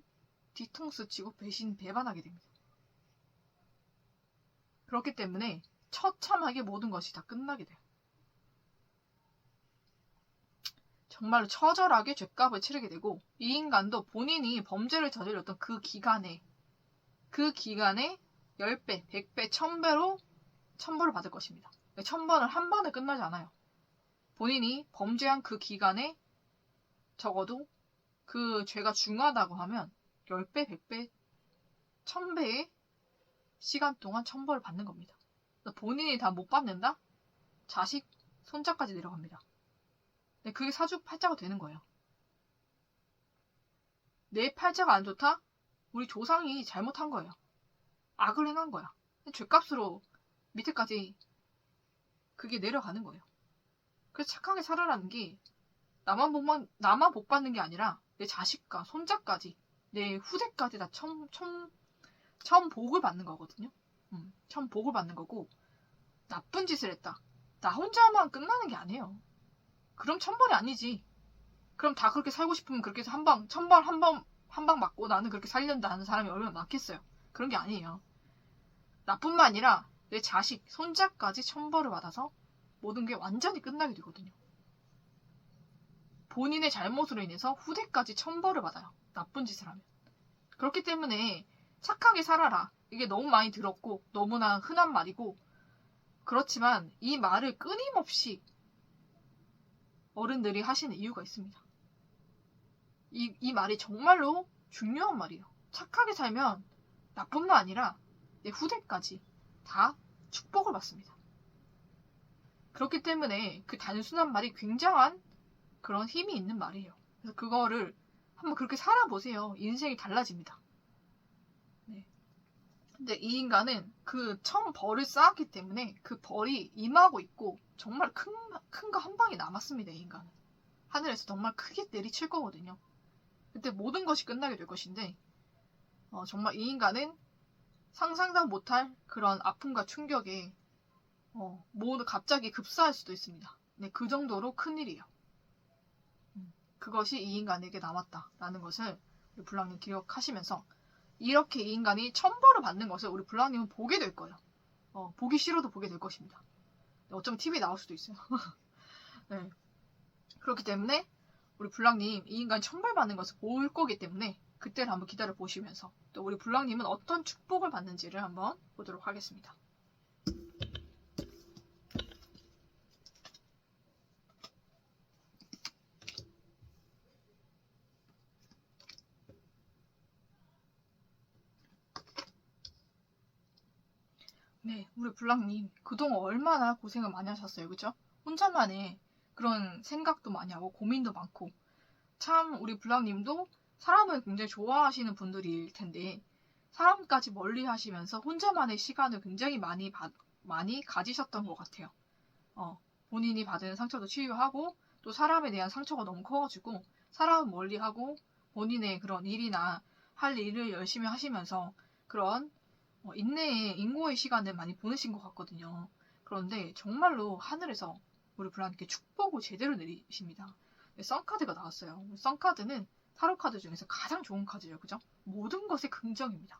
뒤통수 치고 배반하게 됩니다. 그렇기 때문에 처참하게 모든 것이 다 끝나게 돼요. 정말로 처절하게 죗값을 치르게 되고, 이 인간도 본인이 범죄를 저질렀던 그 기간에 10배, 100배, 1000배로 천벌을 받을 것입니다. 천벌은 한 번에 끝나지 않아요. 본인이 범죄한 그 기간에 적어도 그 죄가 중하다고 하면 10배, 100배, 1000배의 시간 동안 천벌을 받는 겁니다. 본인이 다 못 받는다? 자식, 손자까지 내려갑니다. 그게 사주팔자가 되는 거예요. 내 팔자가 안 좋다? 우리 조상이 잘못한 거예요. 악을 행한 거야. 죗값으로 밑에까지 그게 내려가는 거예요. 그래서 착하게 살아라는 게 나만 복 받는 게 아니라 내 자식과 손자까지, 내 후대까지 다 처음 복을 받는 거거든요. 처음 복을 받는 거고, 나쁜 짓을 했다, 나 혼자만 끝나는 게 아니에요. 그럼 천벌이 아니지. 그럼 다 그렇게 살고 싶으면 그렇게 해서 천벌 한 방 맞고 나는 그렇게 살련다는 사람이 얼마나 많겠어요. 그런 게 아니에요. 나뿐만 아니라 내 자식, 손자까지 천벌을 받아서 모든 게 완전히 끝나게 되거든요. 본인의 잘못으로 인해서 후대까지 천벌을 받아요. 나쁜 짓을 하면. 그렇기 때문에 착하게 살아라. 이게 너무 많이 들었고 너무나 흔한 말이고, 그렇지만 이 말을 끊임없이 어른들이 하시는 이유가 있습니다. 이 말이 정말로 중요한 말이에요. 착하게 살면 나뿐만 아니라 내 후대까지 다 축복을 받습니다. 그렇기 때문에 그 단순한 말이 굉장한 그런 힘이 있는 말이에요. 그래서 그거를 한번 그렇게 살아보세요. 인생이 달라집니다. 네. 근데 이 인간은 그 처음 벌을 쌓았기 때문에 그 벌이 임하고 있고 정말 큰 거 한 방이 남았습니다. 이 인간은. 하늘에서 정말 크게 내리칠 거거든요. 그때 모든 것이 끝나게 될 것인데, 정말 이 인간은 상상도 못할 그런 아픔과 충격에 모두 갑자기 급사할 수도 있습니다. 네, 그 정도로 큰일이에요. 그것이 이 인간에게 남았다라는 것을 우리 블랑님 기억하시면서, 이렇게 이 인간이 천벌을 받는 것을 우리 블랑님은 보게 될 거예요. 보기 싫어도 보게 될 것입니다. 어쩌면 TV에 나올 수도 있어요. 네. 그렇기 때문에 우리 불랑님 이 인간 천벌받는 것을 볼 거기 때문에 그때를 한번 기다려 보시면서 또 우리 불랑님은 어떤 축복을 받는지를 한번 보도록 하겠습니다. 네, 우리 불랑님 그동안 얼마나 고생을 많이 하셨어요. 그죠? 혼자만의 그런 생각도 많이 하고 고민도 많고 참 우리 불랑님도 사람을 굉장히 좋아하시는 분들일 텐데 사람까지 멀리 하시면서 혼자만의 시간을 굉장히 많이 가지셨던 것 같아요. 본인이 받은 상처도 치유하고 또 사람에 대한 상처가 너무 커가지고 사람은 멀리하고 본인의 그런 일이나 할 일을 열심히 하시면서 그런 인내의 인고의 시간을 많이 보내신 것 같거든요. 그런데 정말로 하늘에서 우리 불안님께 축복을 제대로 내리십니다. 썬카드가 나왔어요. 썬카드는 타로 카드 중에서 가장 좋은 카드예요. 그죠? 모든 것의 긍정입니다.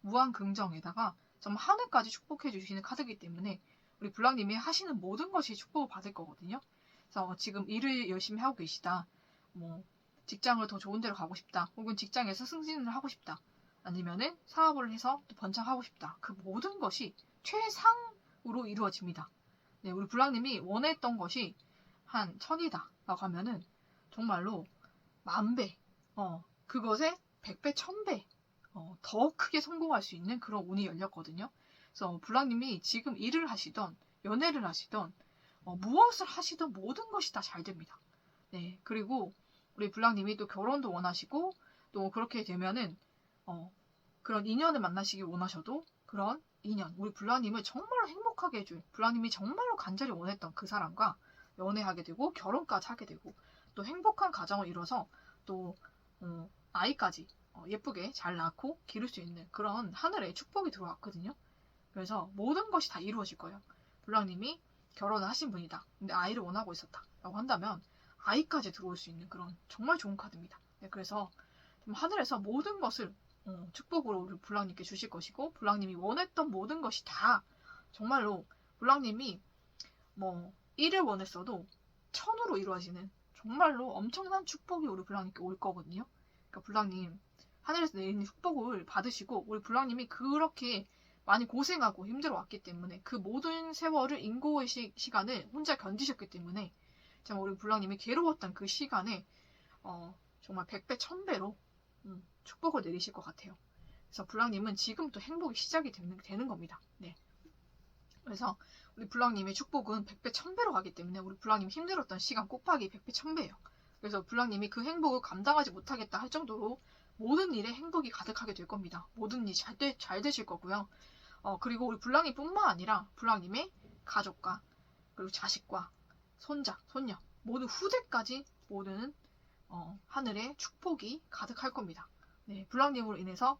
무한 긍정에다가 정말 하늘까지 축복해 주시는 카드이기 때문에 우리 불랑님이 하시는 모든 것이 축복을 받을 거거든요. 그래서 지금 일을 열심히 하고 계시다. 뭐 직장을 더 좋은 데로 가고 싶다. 혹은 직장에서 승진을 하고 싶다. 아니면은 사업을 해서 또 번창하고 싶다. 그 모든 것이 최상으로 이루어집니다. 네, 우리 불랑님이 원했던 것이 한 1000이다 라고 하면은 정말로 10,000배, 그것에 100배, 1000배 더 크게 성공할 수 있는 그런 운이 열렸거든요. 그래서 불랑님이 지금 일을 하시던 연애를 하시던 무엇을 하시던 모든 것이 다 잘 됩니다. 네, 그리고 우리 불랑님이 또 결혼도 원하시고 또 그렇게 되면은 그런 인연을 만나시길 원하셔도 그런 인연, 우리 불랑님을 정말로 행복하게 해줄, 불랑님이 정말로 간절히 원했던 그 사람과 연애하게 되고 결혼까지 하게 되고 또 행복한 가정을 이뤄서 또 아이까지 예쁘게 잘 낳고 기를 수 있는 그런 하늘의 축복이 들어왔거든요. 그래서 모든 것이 다 이루어질 거예요. 불랑님이 결혼을 하신 분이다. 근데 아이를 원하고 있었다. 라고 한다면 아이까지 들어올 수 있는 그런 정말 좋은 카드입니다. 네, 그래서 하늘에서 모든 것을 축복으로 우리 불랑님께 주실 것이고 불랑님이 원했던 모든 것이 다 정말로 불랑님이 뭐 1을 원했어도 1000으로 이루어지는 정말로 엄청난 축복이 우리 불랑님께 올 거거든요. 그러니까 불랑님 하늘에서 내리는 축복을 받으시고 우리 불랑님이 그렇게 많이 고생하고 힘들어 왔기 때문에 그 모든 세월을 인고의 시간을 혼자 견디셨기 때문에 정말 우리 불랑님이 괴로웠던 그 시간에 정말 100배, 1000배로 축복을 내리실 것 같아요. 그래서 불랑님은 지금부터 행복이 시작이 되는 겁니다. 네. 그래서 우리 불랑님의 축복은 100배, 1000배로 가기 때문에 우리 불랑님 힘들었던 시간 곱하기 100배, 1000배예요. 그래서 불랑님이 그 행복을 감당하지 못하겠다 할 정도로 모든 일에 행복이 가득하게 될 겁니다. 모든 일이 잘 되실 거고요. 그리고 우리 불랑님뿐만 아니라 불랑님의 가족과 그리고 자식과 손자, 손녀 모두 후대까지 모든 하늘의 축복이 가득할 겁니다. 네, 불랑님으로 인해서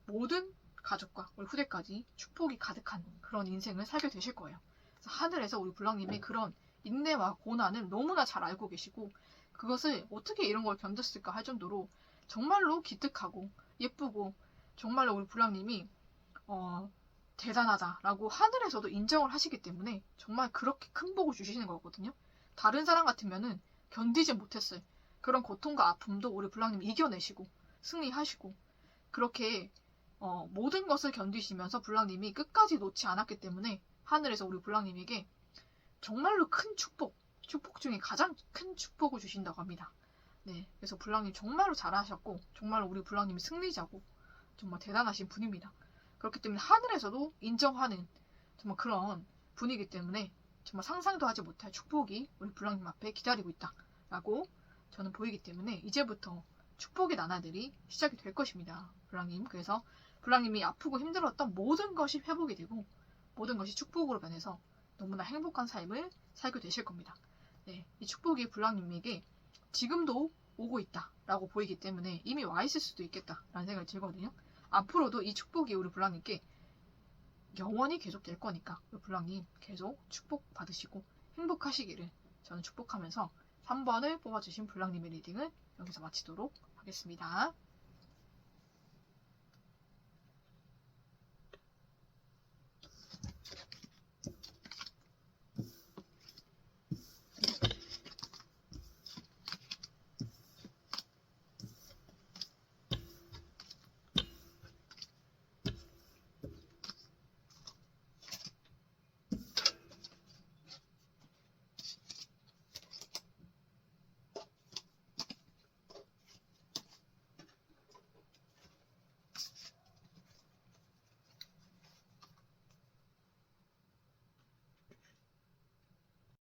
모든 가족과 우리 후대까지 축복이 가득한 그런 인생을 살게 되실 거예요. 그래서 하늘에서 우리 불랑님의 그런 인내와 고난을 너무나 잘 알고 계시고 그것을 어떻게 이런 걸 견뎠을까 할 정도로 정말로 기특하고 예쁘고 정말로 우리 불랑님이 대단하다라고 하늘에서도 인정을 하시기 때문에 정말 그렇게 큰 복을 주시는 거거든요. 다른 사람 같으면은 견디지 못했을 그런 고통과 아픔도 우리 불랑님이 이겨내시고 승리하시고 그렇게 모든 것을 견디시면서 불랑님이 끝까지 놓지 않았기 때문에 하늘에서 우리 불랑님에게 정말로 큰 축복 중에 가장 큰 축복을 주신다고 합니다. 네, 그래서 불랑님 정말로 잘하셨고 정말로 우리 불랑님이 승리자고 정말 대단하신 분입니다. 그렇기 때문에 하늘에서도 인정하는 정말 그런 분이기 때문에 정말 상상도 하지 못할 축복이 우리 불랑님 앞에 기다리고 있다라고 저는 보이기 때문에 이제부터 축복의 나날들이 시작이 될 것입니다. 불랑님. 그래서 불랑님이 아프고 힘들었던 모든 것이 회복이 되고 모든 것이 축복으로 변해서 너무나 행복한 삶을 살게 되실 겁니다. 네, 이 축복이 불랑님에게 지금도 오고 있다라고 보이기 때문에 이미 와 있을 수도 있겠다라는 생각이 들거든요. 앞으로도 이 축복이 우리 불랑님께 영원히 계속 될 거니까 우리 불랑님 계속 축복 받으시고 행복하시기를 저는 축복하면서 3번을 뽑아주신 불랑님의 리딩을 여기서 마치도록 하겠습니다.